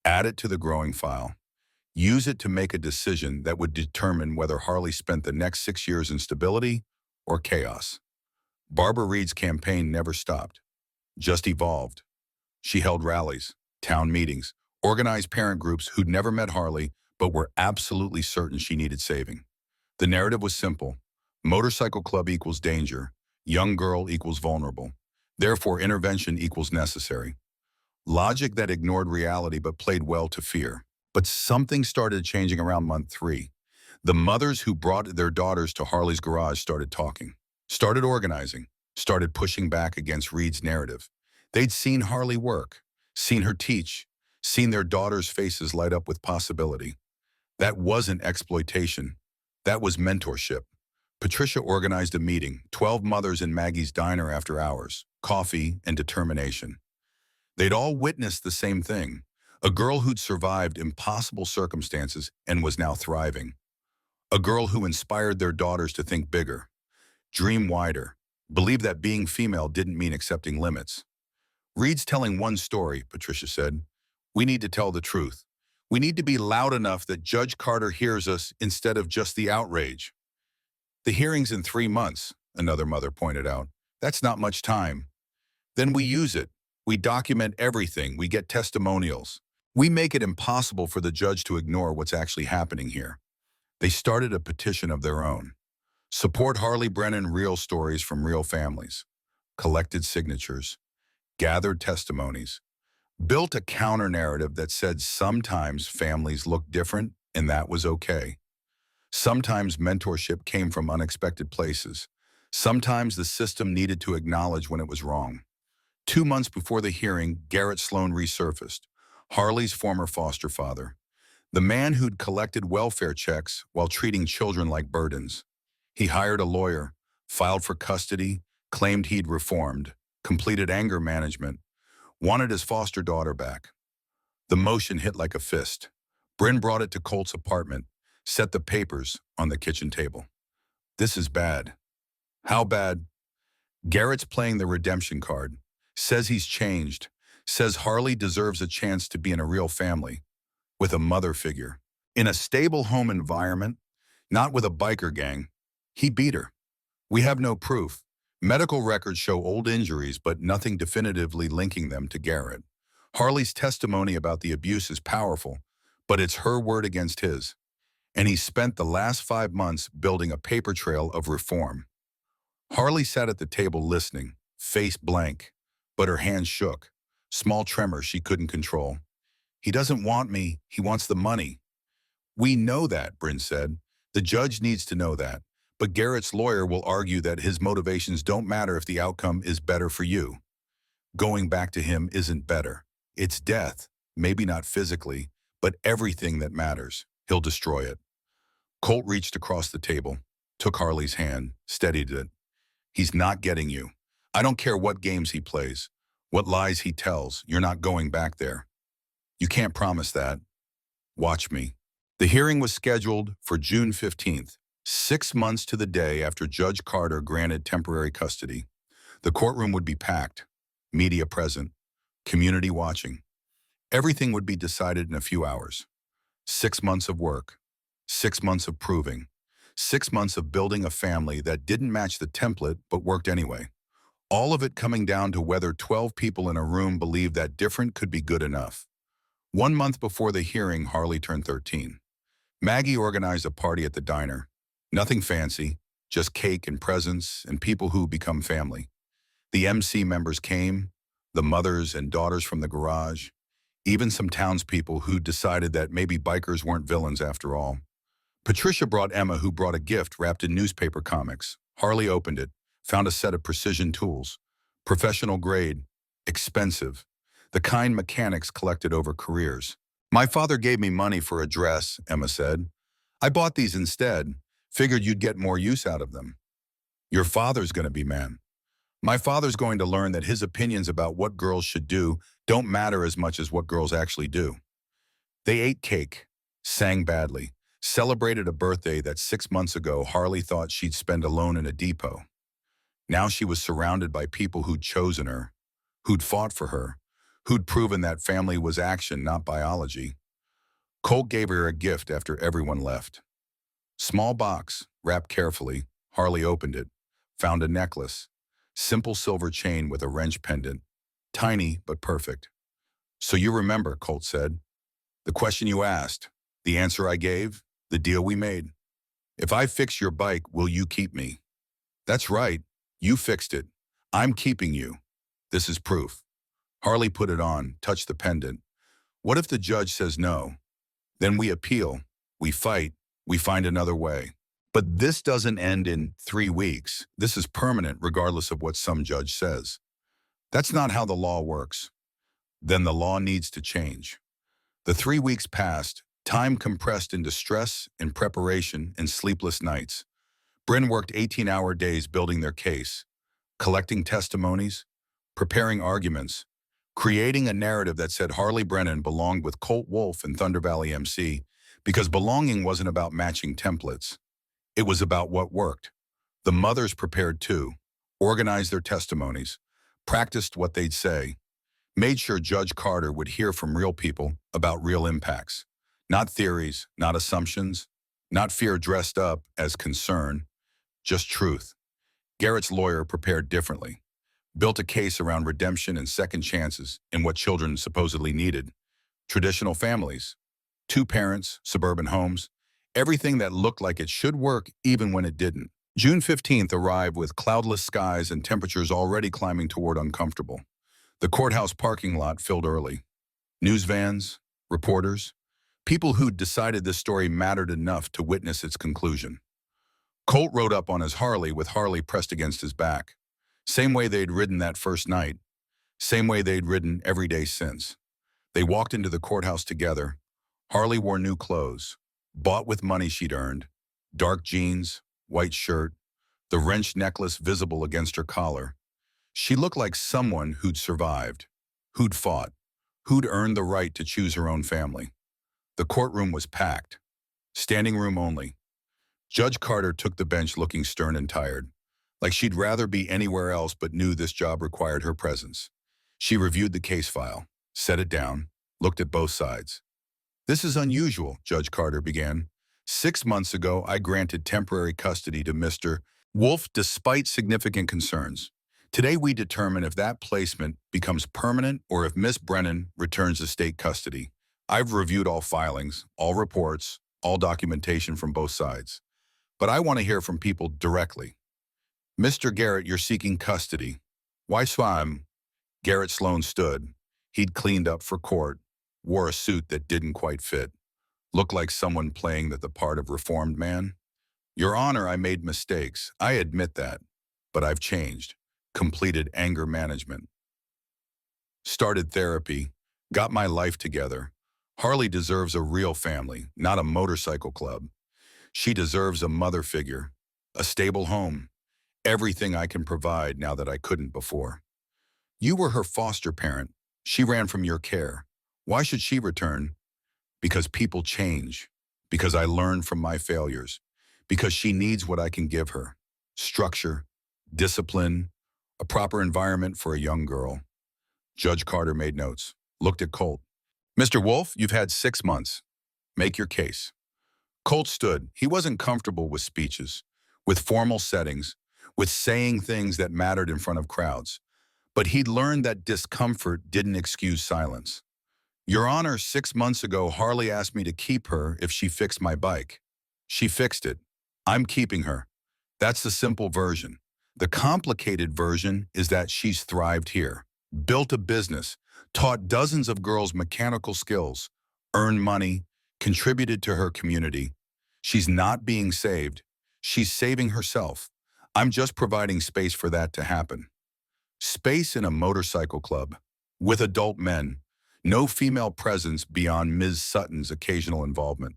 add it to the growing file, use it to make a decision that would determine whether Harley spent the next 6 years in stability or chaos. Barbara Reed's campaign never stopped, just evolved. She held rallies, town meetings, organized parent groups who'd never met Harley but were absolutely certain she needed saving. The narrative was simple. Motorcycle club equals danger. Young girl equals vulnerable. Therefore, intervention equals necessary. Logic that ignored reality but played well to fear. But something started changing around month 3. The mothers who brought their daughters to Harley's garage started talking, started organizing, started pushing back against Reed's narrative. They'd seen Harley work, seen her teach, seen their daughters' faces light up with possibility. That wasn't exploitation. That was mentorship. Patricia organized a meeting, 12 mothers in Maggie's diner after hours, coffee and determination. They'd all witnessed the same thing, a girl who'd survived impossible circumstances and was now thriving. A girl who inspired their daughters to think bigger, dream wider, believe that being female didn't mean accepting limits. Reed's telling one story, Patricia said. We need to tell the truth. We need to be loud enough that Judge Carter hears us instead of just the outrage. The hearing's in 3 months, another mother pointed out. That's not much time. Then we use it. We document everything. We get testimonials. We make it impossible for the judge to ignore what's actually happening here. They started a petition of their own. Support Harley Brennan Real Stories from Real Families. Collected signatures. Gathered testimonies. Built a counter-narrative that said sometimes families looked different and that was okay. Sometimes mentorship came from unexpected places. Sometimes the system needed to acknowledge when it was wrong. 2 months before the hearing, Garrett Sloan resurfaced, Harley's former foster father, the man who'd collected welfare checks while treating children like burdens. He hired a lawyer, filed for custody, claimed he'd reformed, completed anger management, wanted his foster daughter back. The motion hit like a fist. Bryn brought it to Colt's apartment, set the papers on the kitchen table. This is bad. How bad? Garrett's playing the redemption card, says he's changed, says Harley deserves a chance to be in a real family, with a mother figure, in a stable home environment, not with a biker gang. He beat her. We have no proof. Medical records show old injuries, but nothing definitively linking them to Garrett. Harley's testimony about the abuse is powerful, but it's her word against his. And he spent the last 5 months building a paper trail of reform. Harley sat at the table listening, face blank, but her hands shook, small tremors she couldn't control. He doesn't want me, he wants the money. We know that, Bryn said. The judge needs to know that. But Garrett's lawyer will argue that his motivations don't matter if the outcome is better for you. Going back to him isn't better. It's death, maybe not physically, but everything that matters. He'll destroy it. Colt reached across the table, took Harley's hand, steadied it. He's not getting you. I don't care what games he plays, what lies he tells, you're not going back there. You can't promise that. Watch me. The hearing was scheduled for June 15th, 6 months to the day after Judge Carter granted temporary custody. The courtroom would be packed, media present, community watching. Everything would be decided in a few hours. 6 months of work, 6 months of proving, 6 months of building a family that didn't match the template but worked anyway. All of it coming down to whether 12 people in a room believed that different could be good enough. 1 month before the hearing, Harley turned 13. Maggie organized a party at the diner. Nothing fancy, just cake and presents and people who become family. The MC members came, the mothers and daughters from the garage, even some townspeople who decided that maybe bikers weren't villains after all. Patricia brought Emma, who brought a gift wrapped in newspaper comics. Harley opened it, found a set of precision tools, professional grade, expensive, the kind mechanics collected over careers. My father gave me money for a dress, Emma said. I bought these instead, figured you'd get more use out of them. Your father's going to be man. My father's going to learn that his opinions about what girls should do don't matter as much as what girls actually do. They ate cake, sang badly, celebrated a birthday that 6 months ago Harley thought she'd spend alone in a depot. Now she was surrounded by people who'd chosen her, who'd fought for her, who'd proven that family was action, not biology. Colt gave her a gift after everyone left. Small box, wrapped carefully. Harley opened it, found a necklace, simple silver chain with a wrench pendant, tiny but perfect. So you remember, Colt said. The question you asked, the answer I gave, the deal we made. If I fix your bike, will you keep me? That's right. You fixed it. I'm keeping you. This is proof. Harley put it on, touched the pendant. What if the judge says no? Then we appeal, we fight, we find another way. But this doesn't end in 3 weeks. This is permanent regardless of what some judge says. That's not how the law works. Then the law needs to change. The 3 weeks passed, time compressed into stress and preparation and sleepless nights. Bryn worked 18-hour days building their case, collecting testimonies, preparing arguments, creating a narrative that said Harley Brennan belonged with Colt Wolf and Thunder Valley MC because belonging wasn't about matching templates. It was about what worked. The mothers prepared too, organized their testimonies, practiced what they'd say, made sure Judge Carter would hear from real people about real impacts. Not theories, not assumptions, not fear dressed up as concern, just truth. Garrett's lawyer prepared differently, built a case around redemption and second chances in what children supposedly needed. Traditional families, 2 parents, suburban homes, everything that looked like it should work even when it didn't. June 15th arrived with cloudless skies and temperatures already climbing toward uncomfortable. The courthouse parking lot filled early. News vans, reporters, people who'd decided this story mattered enough to witness its conclusion. Colt rode up on his Harley with Harley pressed against his back. Same way they'd ridden that first night. Same way they'd ridden every day since. They walked into the courthouse together. Harley wore new clothes, bought with money she'd earned. Dark jeans, white shirt, the wrench necklace visible against her collar. She looked like someone who'd survived, who'd fought, who'd earned the right to choose her own family. The courtroom was packed. Standing room only. Judge Carter took the bench looking stern and tired, like she'd rather be anywhere else but knew this job required her presence. She reviewed the case file, set it down, looked at both sides. This is unusual, Judge Carter began. 6 months ago, I granted temporary custody to Mr. Wolf despite significant concerns. Today, we determine if that placement becomes permanent or if Miss Brennan returns to state custody. I've reviewed all filings, all reports, all documentation from both sides. But I want to hear from people directly. Mr. Garrett, you're seeking custody. Why swam? Garrett Sloan stood. He'd cleaned up for court, wore a suit that didn't quite fit, looked like someone playing the part of reformed man. Your Honor, I made mistakes. I admit that. But I've changed. Completed anger management. Started therapy. Got my life together. Harley deserves a real family, not a motorcycle club. She deserves a mother figure, a stable home, everything I can provide now that I couldn't before. You were her foster parent. She ran from your care. Why should she return? Because people change. Because I learned from my failures. Because she needs what I can give her. Structure, discipline, a proper environment for a young girl. Judge Carter made notes, looked at Colt. Mr. Wolf, you've had 6 months. Make your case. Colt stood. He wasn't comfortable with speeches, with formal settings, with saying things that mattered in front of crowds. But he'd learned that discomfort didn't excuse silence. Your Honor, 6 months ago, Harley asked me to keep her if she fixed my bike. She fixed it. I'm keeping her. That's the simple version. The complicated version is that she's thrived here, built a business, taught dozens of girls mechanical skills, earned money, contributed to her community. She's not being saved. She's saving herself. I'm just providing space for that to happen. Space in a motorcycle club, with adult men, no female presence beyond Ms. Sutton's occasional involvement.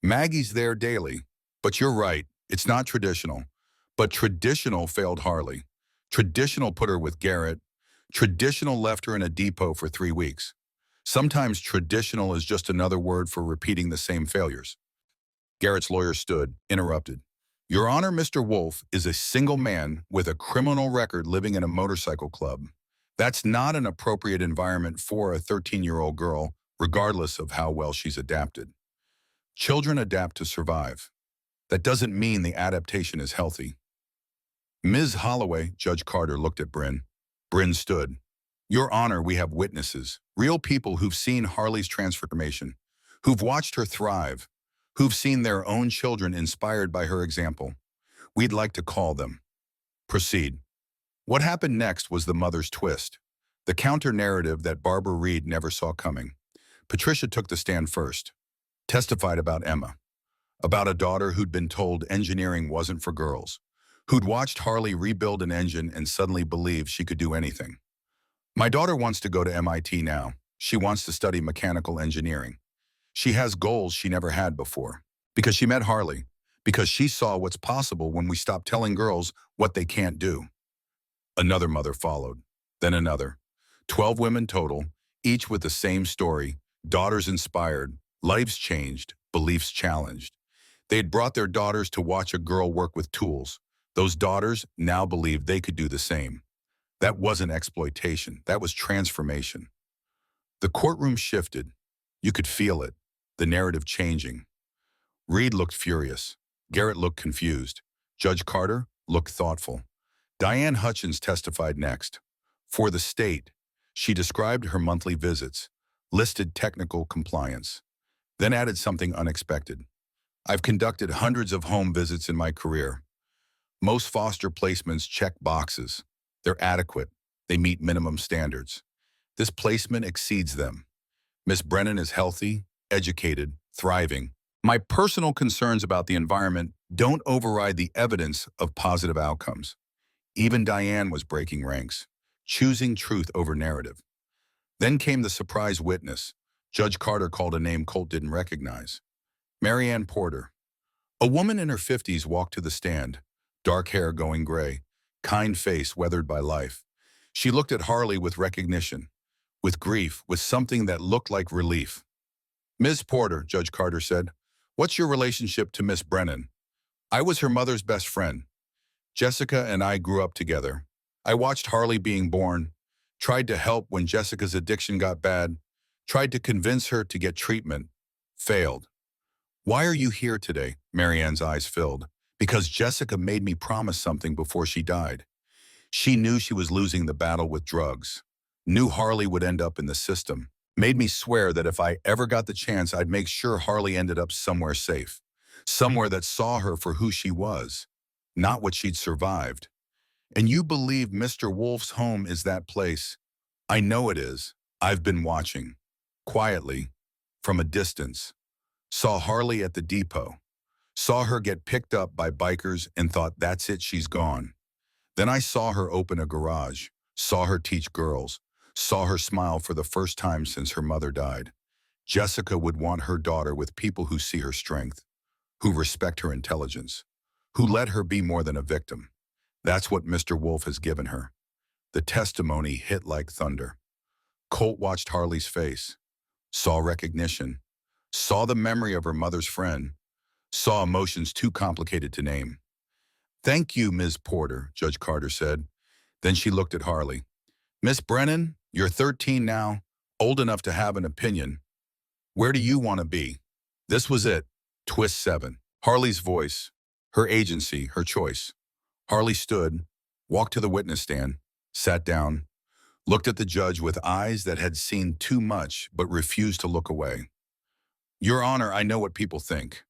Maggie's there daily, but you're right, it's not traditional. But traditional failed Harley. Traditional put her with Garrett. Traditional left her in a depot for 3 weeks. Sometimes traditional is just another word for repeating the same failures. Garrett's lawyer stood, interrupted. Your Honor, Mr. Wolf is a single man with a criminal record living in a motorcycle club. That's not an appropriate environment for a 13-year-old girl, regardless of how well she's adapted. Children adapt to survive. That doesn't mean the adaptation is healthy. Ms. Holloway, Judge Carter looked at Bryn. Bryn stood. Your Honor, we have witnesses, real people who've seen Harley's transformation, who've watched her thrive, who've seen their own children inspired by her example. We'd like to call them. Proceed. What happened next was the mother's twist, the counter-narrative that Barbara Reed never saw coming. Patricia took the stand first, testified about Emma, about a daughter who'd been told engineering wasn't for girls, who'd watched Harley rebuild an engine and suddenly believed she could do anything. My daughter wants to go to MIT now. She wants to study mechanical engineering. She has goals she never had before. Because she met Harley. Because she saw what's possible when we stop telling girls what they can't do. Another mother followed. Then another. 12 women total, each with the same story. Daughters inspired, lives changed, beliefs challenged. They had brought their daughters to watch a girl work with tools. Those daughters now believed they could do the same. That wasn't exploitation. That was transformation. The courtroom shifted. You could feel it, the narrative changing. Reed looked furious. Garrett looked confused. Judge Carter looked thoughtful. Diane Hutchins testified next. For the state, she described her monthly visits, listed technical compliance, then added something unexpected. I've conducted hundreds of home visits in my career. Most foster placements check boxes. They're adequate. They meet minimum standards. This placement exceeds them. Miss Brennan is healthy, educated, thriving. My personal concerns about the environment don't override the evidence of positive outcomes. Even Diane was breaking ranks, choosing truth over narrative. Then came the surprise witness. Judge Carter called a name Colt didn't recognize. Marianne Porter. A woman in her 50s walked to the stand, dark hair going gray, kind face weathered by life. She looked at Harley with recognition, with grief, with something that looked like relief. Ms. Porter, Judge Carter said, what's your relationship to Miss Brennan? I was her mother's best friend. Jessica and I grew up together. I watched Harley being born, tried to help when Jessica's addiction got bad, tried to convince her to get treatment, failed. Why are you here today? Marianne's eyes filled. Because Jessica made me promise something before she died. She knew she was losing the battle with drugs, knew Harley would end up in the system, made me swear that if I ever got the chance, I'd make sure Harley ended up somewhere safe, somewhere that saw her for who she was, not what she'd survived. And you believe Mr. Wolf's home is that place? I know it is. I've been watching, quietly, from a distance. Saw Harley at the depot. Saw her get picked up by bikers and thought, that's it, she's gone. Then I saw her open a garage, saw her teach girls, saw her smile for the first time since her mother died. Jessica would want her daughter with people who see her strength, who respect her intelligence, who let her be more than a victim. That's what Mr. Wolf has given her. The testimony hit like thunder. Colt watched Harley's face, saw recognition, saw the memory of her mother's friend, saw emotions too complicated to name. Thank you, Ms. Porter, Judge Carter said. Then she looked at Harley. Miss Brennan, you're 13 now, old enough to have an opinion. Where do you want to be? This was it. Twist 7. Harley's voice, her agency, her choice. Harley stood, walked to the witness stand, sat down, looked at the judge with eyes that had seen too much but refused to look away. Your Honor, I know what people think.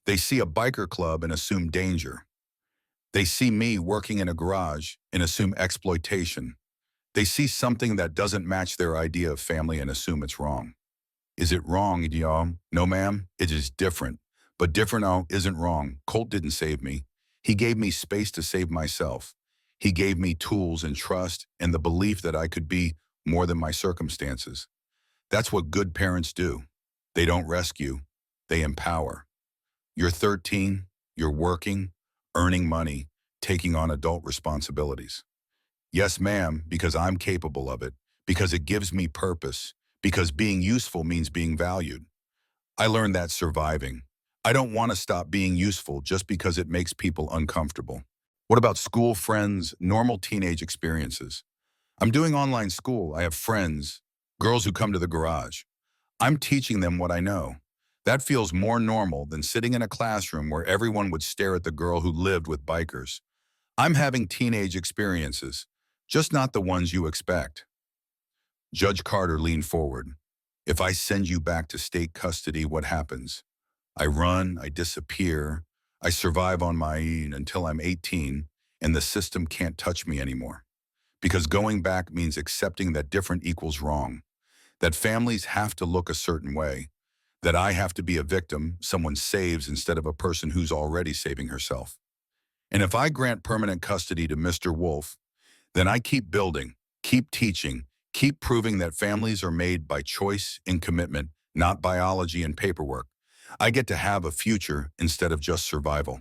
They see a biker club and assume danger. They see me working in a garage and assume exploitation. They see something that doesn't match their idea of family and assume it's wrong. Is it wrong, y'all? No, ma'am, it is different. But different isn't wrong. Colt didn't save me. He gave me space to save myself. He gave me tools and trust and the belief that I could be more than my circumstances. That's what good parents do. They don't rescue, they empower. You're 13, you're working, earning money, taking on adult responsibilities. Yes, ma'am, because I'm capable of it, because it gives me purpose, because being useful means being valued. I learned that surviving. I don't want to stop being useful just because it makes people uncomfortable. What about school friends, normal teenage experiences? I'm doing online school. I have friends, girls who come to the garage. I'm teaching them what I know. That feels more normal than sitting in a classroom where everyone would stare at the girl who lived with bikers. I'm having teenage experiences, just not the ones you expect. Judge Carter leaned forward. If I send you back to state custody, what happens? I run, I disappear, I survive on my own until I'm 18, and the system can't touch me anymore. Because going back means accepting that different equals wrong, that families have to look a certain way, that I have to be a victim someone saves instead of a person who's already saving herself. And if I grant permanent custody to Mr. Wolf, then I keep building, keep teaching, keep proving that families are made by choice and commitment, not biology and paperwork. I get to have a future instead of just survival.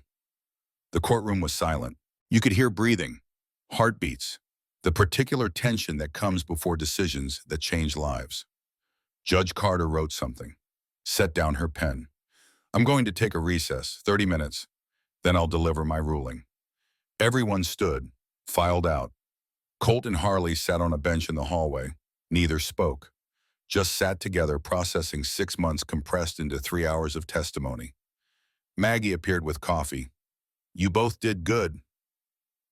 The courtroom was silent. You could hear breathing, heartbeats, the particular tension that comes before decisions that change lives. Judge Carter wrote something, set down her pen. I'm going to take a recess, 30 minutes, then I'll deliver my ruling. Everyone stood, filed out. Colt and Harley sat on a bench in the hallway. Neither spoke, just sat together processing 6 months compressed into 3 hours of testimony. Maggie appeared with coffee. You both did good.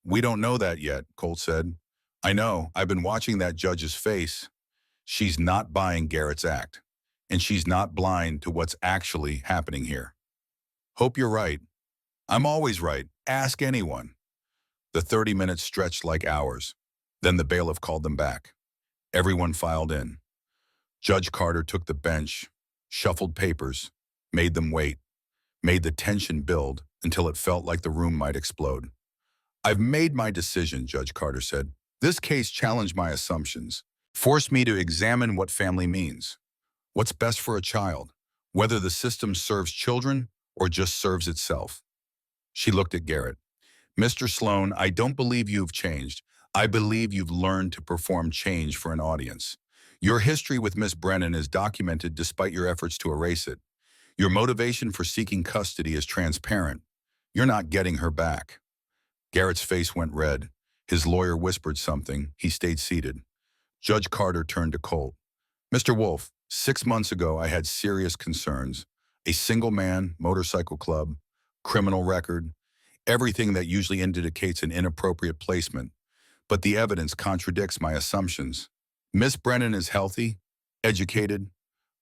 We don't know that yet, Colt said. I know, I've been watching that judge's face. She's not buying Garrett's act, and she's not blind to what's actually happening here. Hope you're right. I'm always right. Ask anyone. The 30 minutes stretched like hours. Then the bailiff called them back. Everyone filed in. Judge Carter took the bench, shuffled papers, made them wait, made the tension build until it felt like the room might explode. I've made my decision, Judge Carter said. This case challenged my assumptions, forced me to examine what family means, what's best for a child, whether the system serves children or just serves itself. She looked at Garrett. Mr. Sloan, I don't believe you've changed. I believe you've learned to perform change for an audience. Your history with Miss Brennan is documented despite your efforts to erase it. Your motivation for seeking custody is transparent. You're not getting her back. Garrett's face went red. His lawyer whispered something. He stayed seated. Judge Carter turned to Colt. Mr. Wolf, 6 months ago I had serious concerns. A single man, motorcycle club, criminal record, everything that usually indicates an inappropriate placement. But the evidence contradicts my assumptions. Miss Brennan is healthy, educated,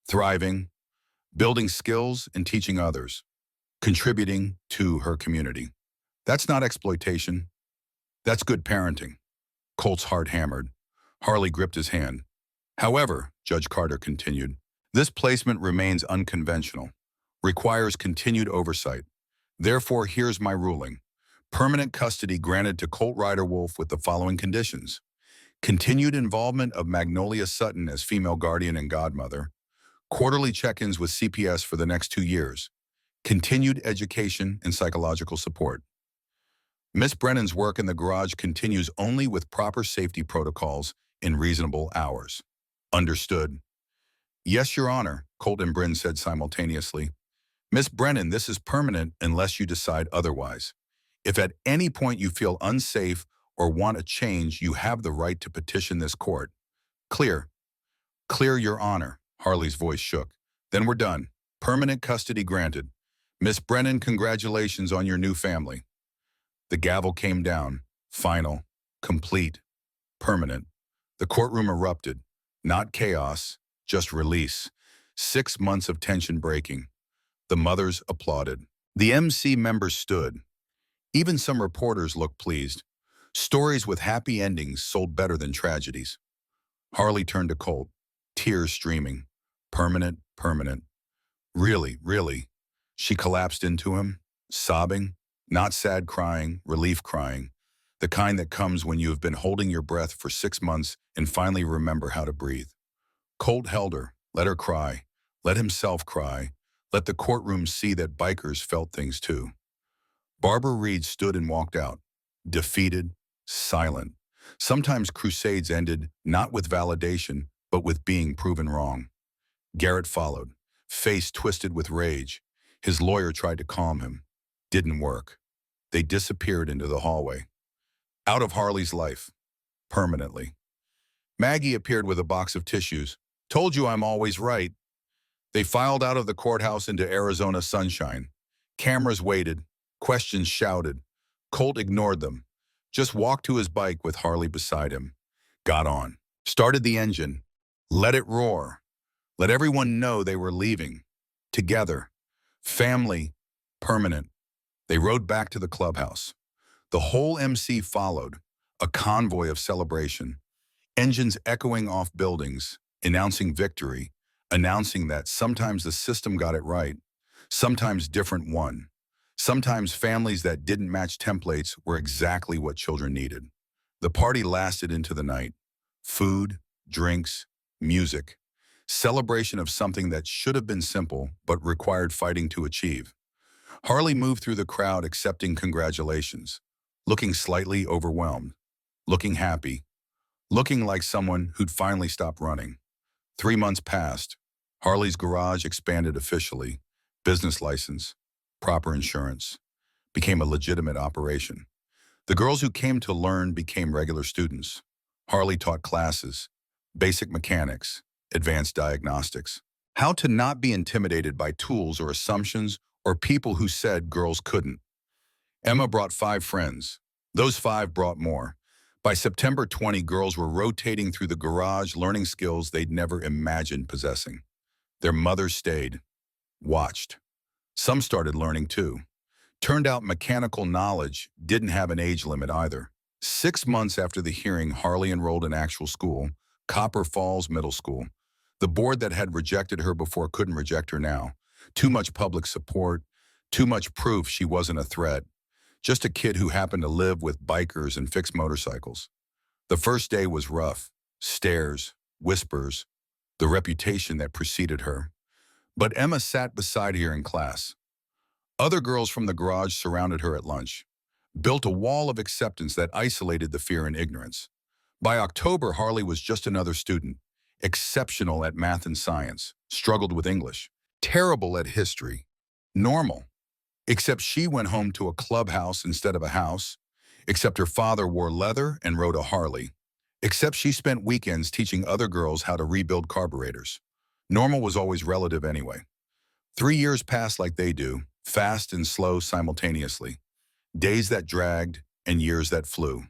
thriving, building skills and teaching others, contributing to her community. That's not exploitation. That's good parenting. Colt's heart hammered. Harley gripped his hand. However, Judge Carter continued, this placement remains unconventional, requires continued oversight. Therefore, here's my ruling. Permanent custody granted to Colt Wolf with the following conditions. Continued involvement of Magnolia Sutton as female guardian and godmother. Quarterly check-ins with CPS for the next 2 years. Continued education and psychological support. Miss Brennan's work in the garage continues only with proper safety protocols in reasonable hours. Understood. Yes, Your Honor, Colt and Bryn said simultaneously. Miss Brennan, this is permanent unless you decide otherwise. If at any point you feel unsafe or want a change, you have the right to petition this court. Clear. Clear, Your Honor. Harley's voice shook. Then we're done. Permanent custody granted. Miss Brennan, congratulations on your new family. The gavel came down. Final. Complete. Permanent. The courtroom erupted. Not chaos, just release. 6 months of tension breaking. The mothers applauded. The MC members stood. Even some reporters looked pleased. Stories with happy endings sold better than tragedies. Harley turned to Colt, tears streaming. Permanent, permanent. Really, really. She collapsed into him, sobbing, not sad crying, relief crying, the kind that comes when you have been holding your breath for 6 months and finally remember how to breathe. Colt held her, let her cry, let himself cry, let the courtroom see that bikers felt things too. Barbara Reed stood and walked out. defeated, silent. Sometimes crusades ended not with validation, but with being proven wrong. Garrett followed, face twisted with rage. His lawyer tried to calm him. Didn't work. They disappeared into the hallway. Out of Harley's life. Permanently. Maggie appeared with a box of tissues. Told you I'm always right. They filed out of the courthouse into Arizona sunshine. Cameras waited. Questions shouted. Colt ignored them. Just walked to his bike with Harley beside him. Got on. Started the engine. Let it roar. Let everyone know they were leaving. Together. Family. Permanent. They rode back to the clubhouse. The whole MC followed. A convoy of celebration. Engines echoing off buildings, announcing victory, announcing that sometimes the system got it right, sometimes different won. Sometimes families that didn't match templates were exactly what children needed. The party lasted into the night. Food, drinks, music. Celebration of something that should have been simple but required fighting to achieve. Harley moved through the crowd accepting congratulations, looking slightly overwhelmed, looking happy, looking like someone who'd finally stopped running. 3 months passed. Harley's garage expanded officially. Business license, proper insurance, became a legitimate operation. The girls who came to learn became regular students. Harley taught classes, basic mechanics, advanced diagnostics, how to not be intimidated by tools or assumptions or people who said girls couldn't. Emma brought 5 friends. Those 5 brought more. By September 20, girls were rotating through the garage learning skills they'd never imagined possessing. Their mothers stayed, watched. Some started learning too. Turned out mechanical knowledge didn't have an age limit either. 6 months after the hearing, Harley enrolled in actual school, Copper Falls Middle School. The board that had rejected her before couldn't reject her now. Too much public support, too much proof she wasn't a threat. Just a kid who happened to live with bikers and fix motorcycles. The first day was rough. Stares, whispers, the reputation that preceded her. But Emma sat beside her in class. Other girls from the garage surrounded her at lunch, built a wall of acceptance that isolated the fear and ignorance. By October, Harley was just another student, exceptional at math and science, struggled with English, terrible at history, normal. Except she went home to a clubhouse instead of a house. Except her father wore leather and rode a Harley. Except she spent weekends teaching other girls how to rebuild carburetors. Normal was always relative anyway. 3 years passed like they do, fast and slow simultaneously. Days that dragged and years that flew.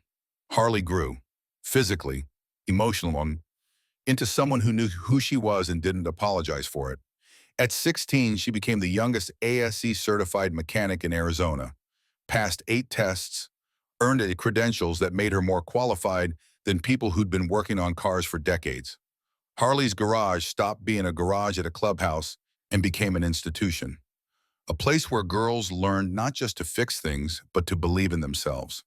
Harley grew, physically, emotionally, into someone who knew who she was and didn't apologize for it. At 16, she became the youngest ASE-certified mechanic in Arizona, passed 8 tests, earned credentials that made her more qualified than people who'd been working on cars for decades. Harley's garage stopped being a garage at a clubhouse and became an institution, a place where girls learned not just to fix things, but to believe in themselves.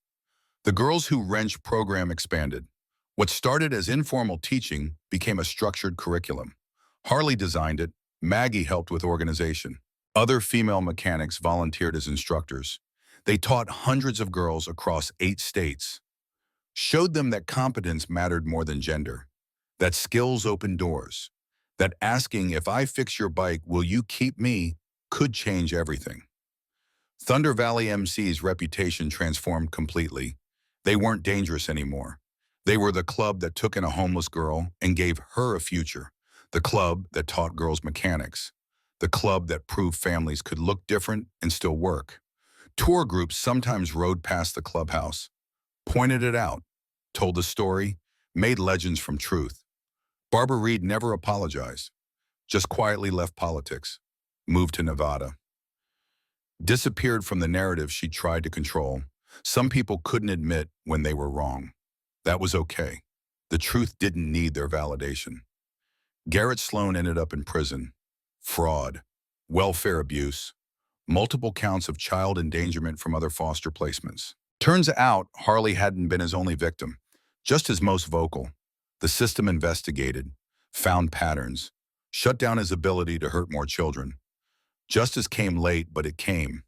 The Girls Who Wrench program expanded. What started as informal teaching became a structured curriculum. Harley designed it. Maggie helped with organization. Other female mechanics volunteered as instructors. They taught hundreds of girls across 8 states, showed them that competence mattered more than gender, that skills opened doors, that asking, if I fix your bike, will you keep me, could change everything. Thunder Valley MC's reputation transformed completely. They weren't dangerous anymore. They were the club that took in a homeless girl and gave her a future. The club that taught girls mechanics. The club that proved families could look different and still work. Tour groups sometimes rode past the clubhouse, pointed it out, told the story, made legends from truth. Barbara Reed never apologized, just quietly left politics, moved to Nevada. Disappeared from the narrative she tried to control. Some people couldn't admit when they were wrong. That was okay. The truth didn't need their validation. Garrett Sloan ended up in prison. Fraud, welfare abuse, multiple counts of child endangerment from other foster placements. Turns out, Harley hadn't been his only victim, just his most vocal. The system investigated, found patterns, shut down his ability to hurt more children. Justice came late, but it came.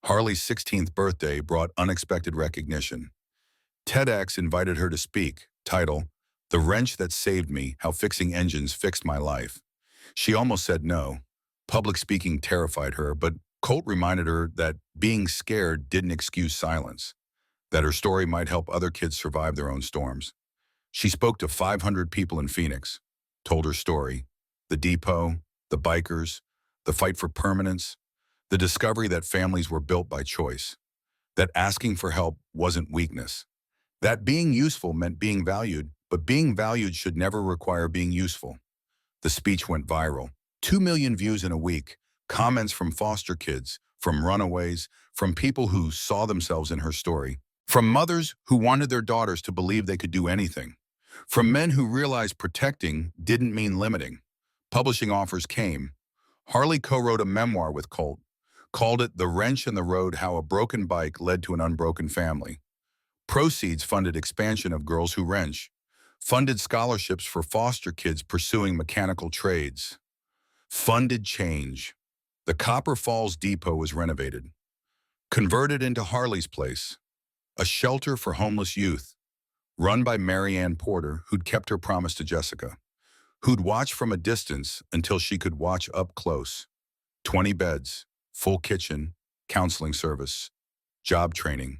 Harley's 16th birthday brought unexpected recognition. TEDx invited her to speak, title, "The Wrench That Saved Me, How Fixing Engines Fixed My Life." She almost said no. Public speaking terrified her, but Colt reminded her that being scared didn't excuse silence, that her story might help other kids survive their own storms. She spoke to 500 people in Phoenix, told her story, the depot, the bikers, the fight for permanence, the discovery that families were built by choice, that asking for help wasn't weakness, that being useful meant being valued, but being valued should never require being useful. The speech went viral. 2 million views in a week, comments from foster kids, from runaways, from people who saw themselves in her story, from mothers who wanted their daughters to believe they could do anything, from men who realized protecting didn't mean limiting. Publishing offers came. Harley co-wrote a memoir with Colt, called it The Wrench in the Road: How a Broken Bike Led to an Unbroken Family. Proceeds funded expansion of Girls Who Wrench, funded scholarships for foster kids pursuing mechanical trades, funded change. The Copper Falls Depot was renovated, converted into Harley's Place, a shelter for homeless youth, run by Mary Ann Porter, who'd kept her promise to Jessica, who'd watch from a distance until she could watch up close. 20 beds, full kitchen, counseling service, job training,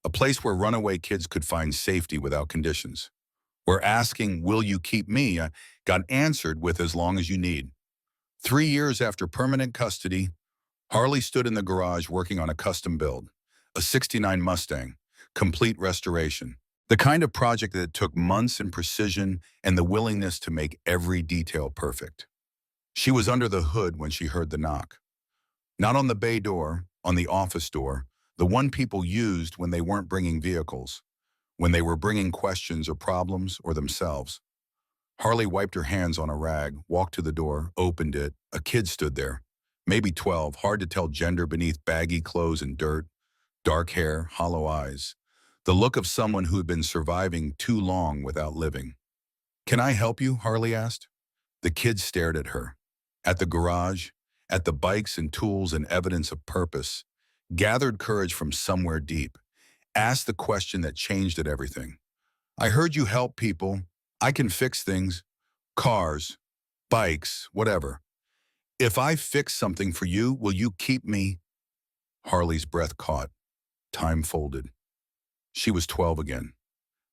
a place where runaway kids could find safety without conditions, where asking, "Will you keep me?" got answered with "as long as you need." 3 years after permanent custody, Harley stood in the garage working on a custom build, a '69 Mustang, complete restoration. The kind of project that took months and precision and the willingness to make every detail perfect. She was under the hood when she heard the knock. Not on the bay door, on the office door, the one people used when they weren't bringing vehicles, when they were bringing questions or problems or themselves. Harley wiped her hands on a rag, walked to the door, opened it. A kid stood there, maybe 12, hard to tell gender beneath baggy clothes and dirt, dark hair, hollow eyes. The look of someone who had been surviving too long without living. "Can I help you?" Harley asked. The kid stared at her, at the garage, at the bikes and tools and evidence of purpose, gathered courage from somewhere deep, asked the question that changed it everything. "I heard you help people. I can fix things. Cars, bikes, whatever. If I fix something for you, will you keep me?" Harley's breath caught. Time folded. She was 12 again,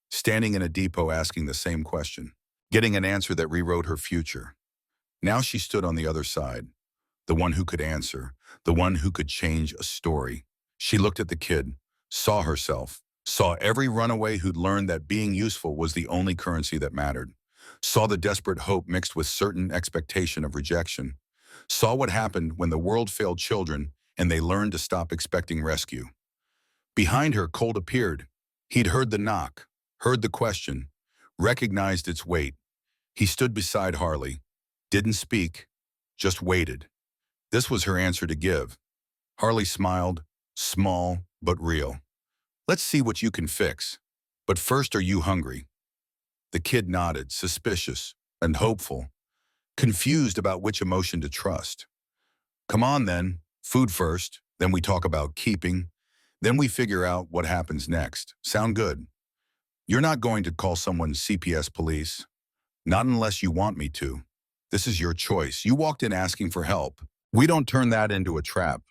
standing in a depot asking the same question, getting an answer that rewrote her future. Now she stood on the other side, the one who could answer, the one who could change a story. She looked at the kid, saw herself, saw every runaway who'd learned that being useful was the only currency that mattered, saw the desperate hope mixed with certain expectation of rejection, saw what happened when the world failed children and they learned to stop expecting rescue. Behind her, Colt appeared. He'd heard the knock, heard the question, recognized its weight. He stood beside Harley, didn't speak, just waited. This was her answer to give. Harley smiled, small but real. "Let's see what you can fix. But first, are you hungry?" The kid nodded, suspicious and hopeful, confused about which emotion to trust. "Come on then, food first, then we talk about keeping. Then we figure out what happens next. Sound good? You're not going to call someone CPS police. Not unless you want me to. This is your choice. You walked in asking for help. We don't turn that into a trap.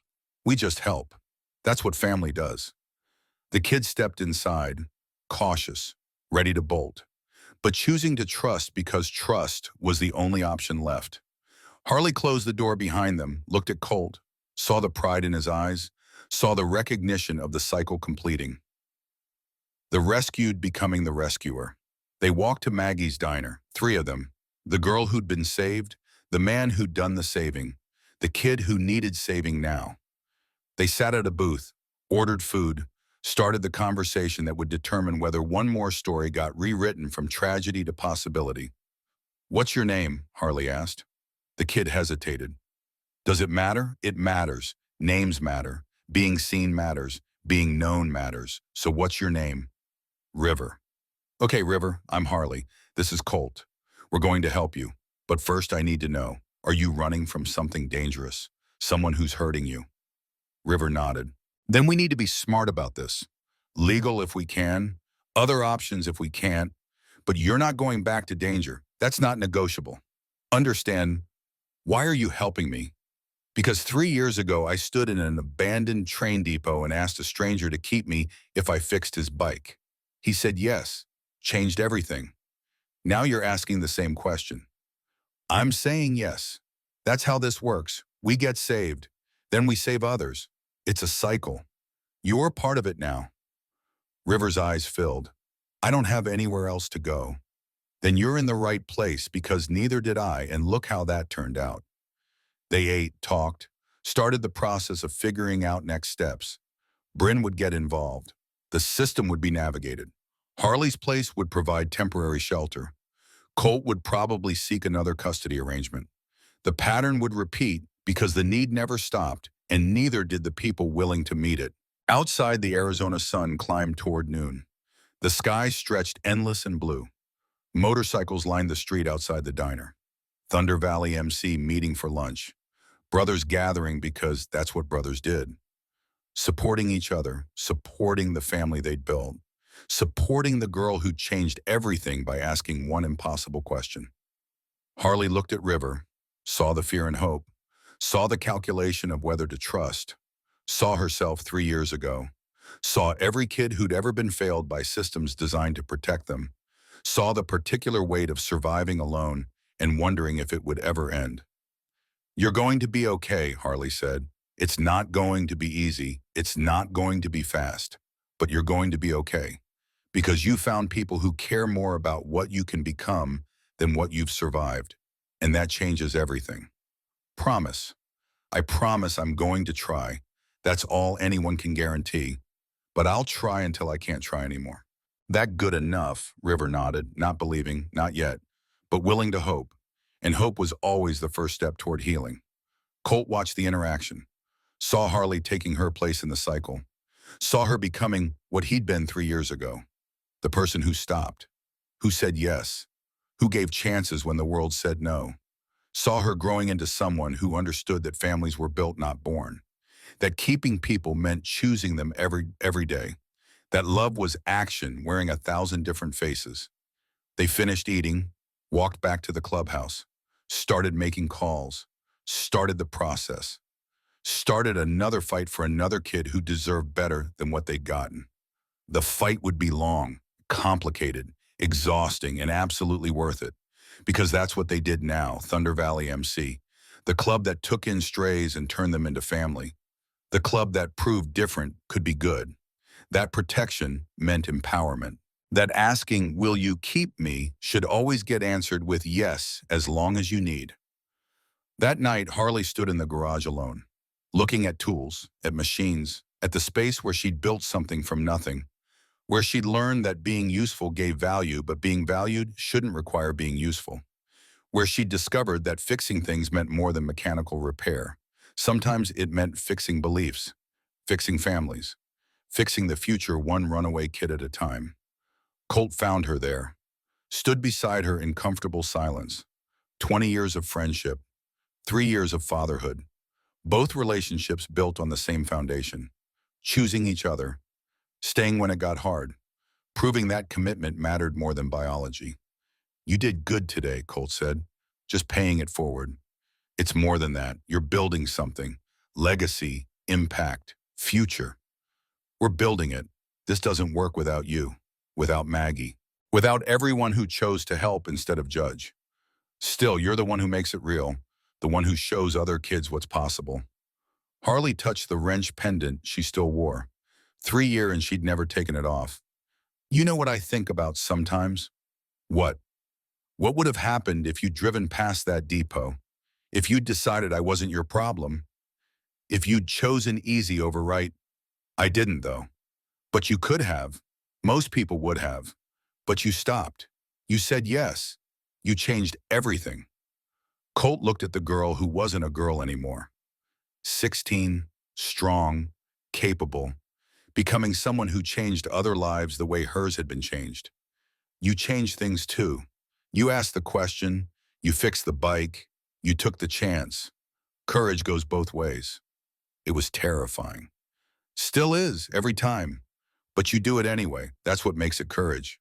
We just help. That's what family does." The kid stepped inside, cautious, ready to bolt, but choosing to trust because trust was the only option left. Harley closed the door behind them, looked at Colt, saw the pride in his eyes, saw the recognition of the cycle completing. The rescued becoming the rescuer. They walked to Maggie's diner, 3 of them. The girl who'd been saved, the man who'd done the saving, the kid who needed saving now. They sat at a booth, ordered food, started the conversation that would determine whether one more story got rewritten from tragedy to possibility. "What's your name?" Harley asked. The kid hesitated. "Does it matter? It matters. Names matter. Being seen matters. Being known matters. So what's your name?" "River." "Okay, River, I'm Harley. This is Colt. We're going to help you. But first I need to know, are you running from something dangerous? Someone who's hurting you?" River nodded. Then we need to be smart about this. Legal if we can, other options if we can't, but you're not going back to danger. That's not negotiable. Understand, why are you helping me? Because 3 years ago, I stood in an abandoned train depot and asked a stranger to keep me if I fixed his bike. He said yes, changed everything. Now you're asking the same question. I'm saying yes. That's how this works. We get saved, then we save others. It's a cycle. You're part of it now. River's eyes filled. I don't have anywhere else to go. Then you're in the right place because neither did I, and look how that turned out. They ate, talked, started the process of figuring out next steps. Bryn would get involved. The system would be navigated. Harley's place would provide temporary shelter. Colt would probably seek another custody arrangement. The pattern would repeat because the need never stopped, and neither did the people willing to meet it. Outside, the Arizona sun climbed toward noon. The sky stretched endless and blue. Motorcycles lined the street outside the diner. Thunder Valley MC meeting for lunch. Brothers gathering because that's what brothers did. Supporting each other, supporting the family they'd built, supporting the girl who changed everything by asking one impossible question. Harley looked at River, saw the fear and hope, saw the calculation of whether to trust, saw herself 3 years ago, saw every kid who'd ever been failed by systems designed to protect them, saw the particular weight of surviving alone and wondering if it would ever end. You're going to be okay, Harley said. It's not going to be easy. It's not going to be fast. But you're going to be okay. Because you found people who care more about what you can become than what you've survived. And that changes everything. Promise. I promise I'm going to try. That's all anyone can guarantee. But I'll try until I can't try anymore. That good enough, River nodded, not believing, not yet, but willing to hope. And hope was always the first step toward healing. Colt watched the interaction, saw Harley taking her place in the cycle, saw her becoming what he'd been 3 years ago, the person who stopped, who said yes, who gave chances when the world said no, saw her growing into someone who understood that families were built, not born, that keeping people meant choosing them every day, that love was action wearing 1,000 different faces. They finished eating, walked back to the clubhouse, started making calls, started the process, started another fight for another kid who deserved better than what they'd gotten. The fight would be long, complicated, exhausting, and absolutely worth it. Because that's what they did now, Thunder Valley MC, the club that took in strays and turned them into family, the club that proved different could be good. That protection meant empowerment. That asking, will you keep me, should always get answered with yes, as long as you need. That night, Harley stood in the garage alone, looking at tools, at machines, at the space where she'd built something from nothing, where she'd learned that being useful gave value, but being valued shouldn't require being useful, where she'd discovered that fixing things meant more than mechanical repair. Sometimes it meant fixing beliefs, fixing families, fixing the future one runaway kid at a time. Colt found her there, stood beside her in comfortable silence. 20 years of friendship, 3 years of fatherhood, both relationships built on the same foundation, choosing each other, staying when it got hard, proving that commitment mattered more than biology. You did good today, Colt said, just paying it forward. It's more than that. You're building something, legacy, impact, future. We're building it. This doesn't work without you, without Maggie, without everyone who chose to help instead of judge. Still, you're the one who makes it real, the one who shows other kids what's possible. Harley touched the wrench pendant she still wore. 3 years and she'd never taken it off. You know what I think about sometimes? What? What would have happened if you'd driven past that depot? If you'd decided I wasn't your problem? If you'd chosen easy over right? I didn't, though. But you could have. Most people would have. But you stopped. You said yes. You changed everything. Colt looked at the girl who wasn't a girl anymore. 16, strong, capable, becoming someone who changed other lives the way hers had been changed. You changed things too. You asked the question, you fixed the bike, you took the chance. Courage goes both ways. It was terrifying. Still is, every time. But you do it anyway. That's what makes it courage.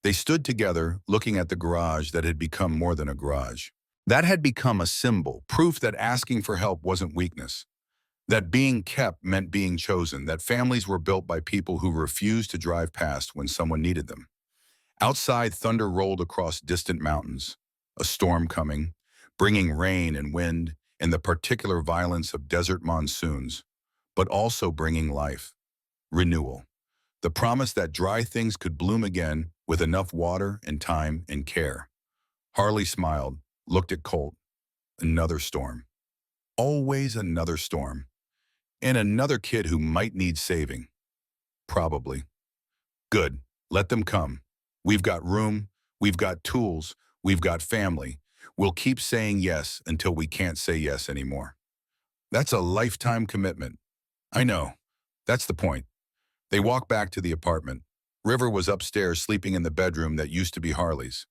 They stood together, looking at the garage that had become more than a garage. That had become a symbol, proof that asking for help wasn't weakness. That being kept meant being chosen, that families were built by people who refused to drive past when someone needed them. Outside, thunder rolled across distant mountains, a storm coming, bringing rain and wind and the particular violence of desert monsoons, but also bringing life, renewal, the promise that dry things could bloom again with enough water and time and care. Harley smiled, looked at Colt. Another storm. Always another storm. And another kid who might need saving. Probably. Good. Let them come. We've got room. We've got tools. We've got family. We'll keep saying yes until we can't say yes anymore. That's a lifetime commitment. I know. That's the point. They walked back to the apartment. River was upstairs sleeping in the bedroom that used to be Harley's,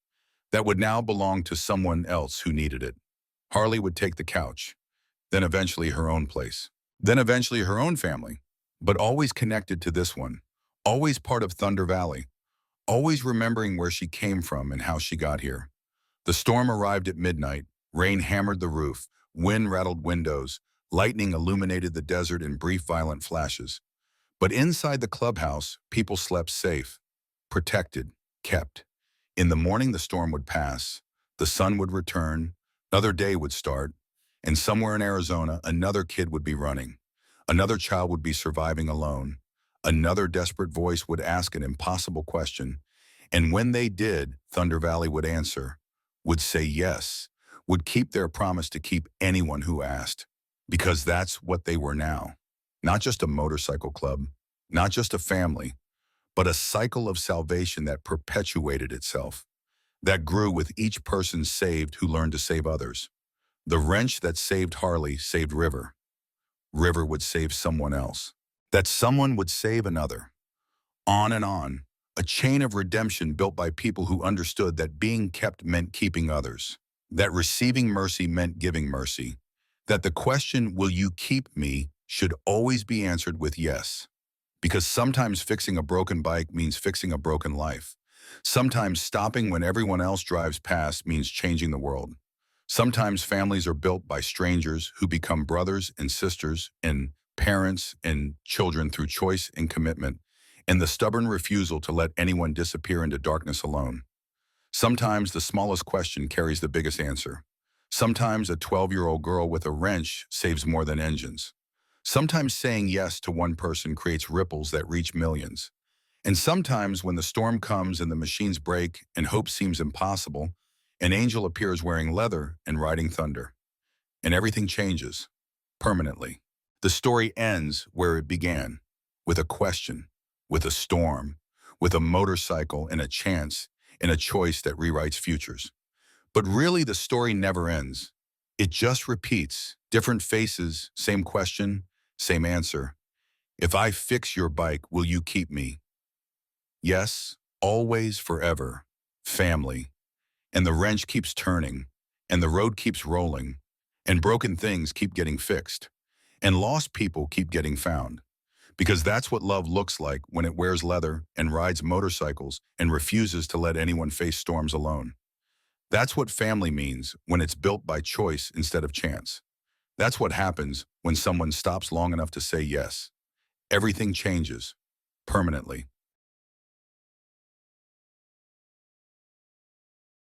that would now belong to someone else who needed it. Harley would take the couch, then eventually her own place, then eventually her own family, but always connected to this one, always part of Thunder Valley, always remembering where she came from and how she got here. The storm arrived at midnight. Rain hammered the roof, wind rattled windows, lightning illuminated the desert in brief violent flashes. But inside the clubhouse, people slept safe, protected, kept. In the morning, the storm would pass, the sun would return, another day would start, and somewhere in Arizona, another kid would be running. Another child would be surviving alone. Another desperate voice would ask an impossible question. And when they did, Thunder Valley would answer, would say yes, would keep their promise to keep anyone who asked. Because that's what they were now. Not just a motorcycle club, not just a family, but a cycle of salvation that perpetuated itself, that grew with each person saved who learned to save others. The wrench that saved Harley saved River. River would save someone else. That someone would save another. On and on, a chain of redemption built by people who understood that being kept meant keeping others, that receiving mercy meant giving mercy, that the question, will you keep me, should always be answered with yes. Because sometimes fixing a broken bike means fixing a broken life. Sometimes stopping when everyone else drives past means changing the world. Sometimes families are built by strangers who become brothers and sisters and parents and children through choice and commitment, and the stubborn refusal to let anyone disappear into darkness alone. Sometimes the smallest question carries the biggest answer. Sometimes a 12-year-old girl with a wrench saves more than engines. Sometimes saying yes to one person creates ripples that reach millions. And sometimes when the storm comes and the machines break and hope seems impossible, an angel appears wearing leather and riding thunder. And everything changes, permanently. The story ends where it began, with a question, with a storm, with a motorcycle and a chance, and a choice that rewrites futures. But really, the story never ends. It just repeats, different faces, same question, same answer. If I fix your bike, will you keep me? Yes, always, forever, family. And the wrench keeps turning, and the road keeps rolling, and broken things keep getting fixed, and lost people keep getting found. Because that's what love looks like when it wears leather and rides motorcycles and refuses to let anyone face storms alone. That's what family means when it's built by choice instead of chance. That's what happens when someone stops long enough to say yes. Everything changes, permanently.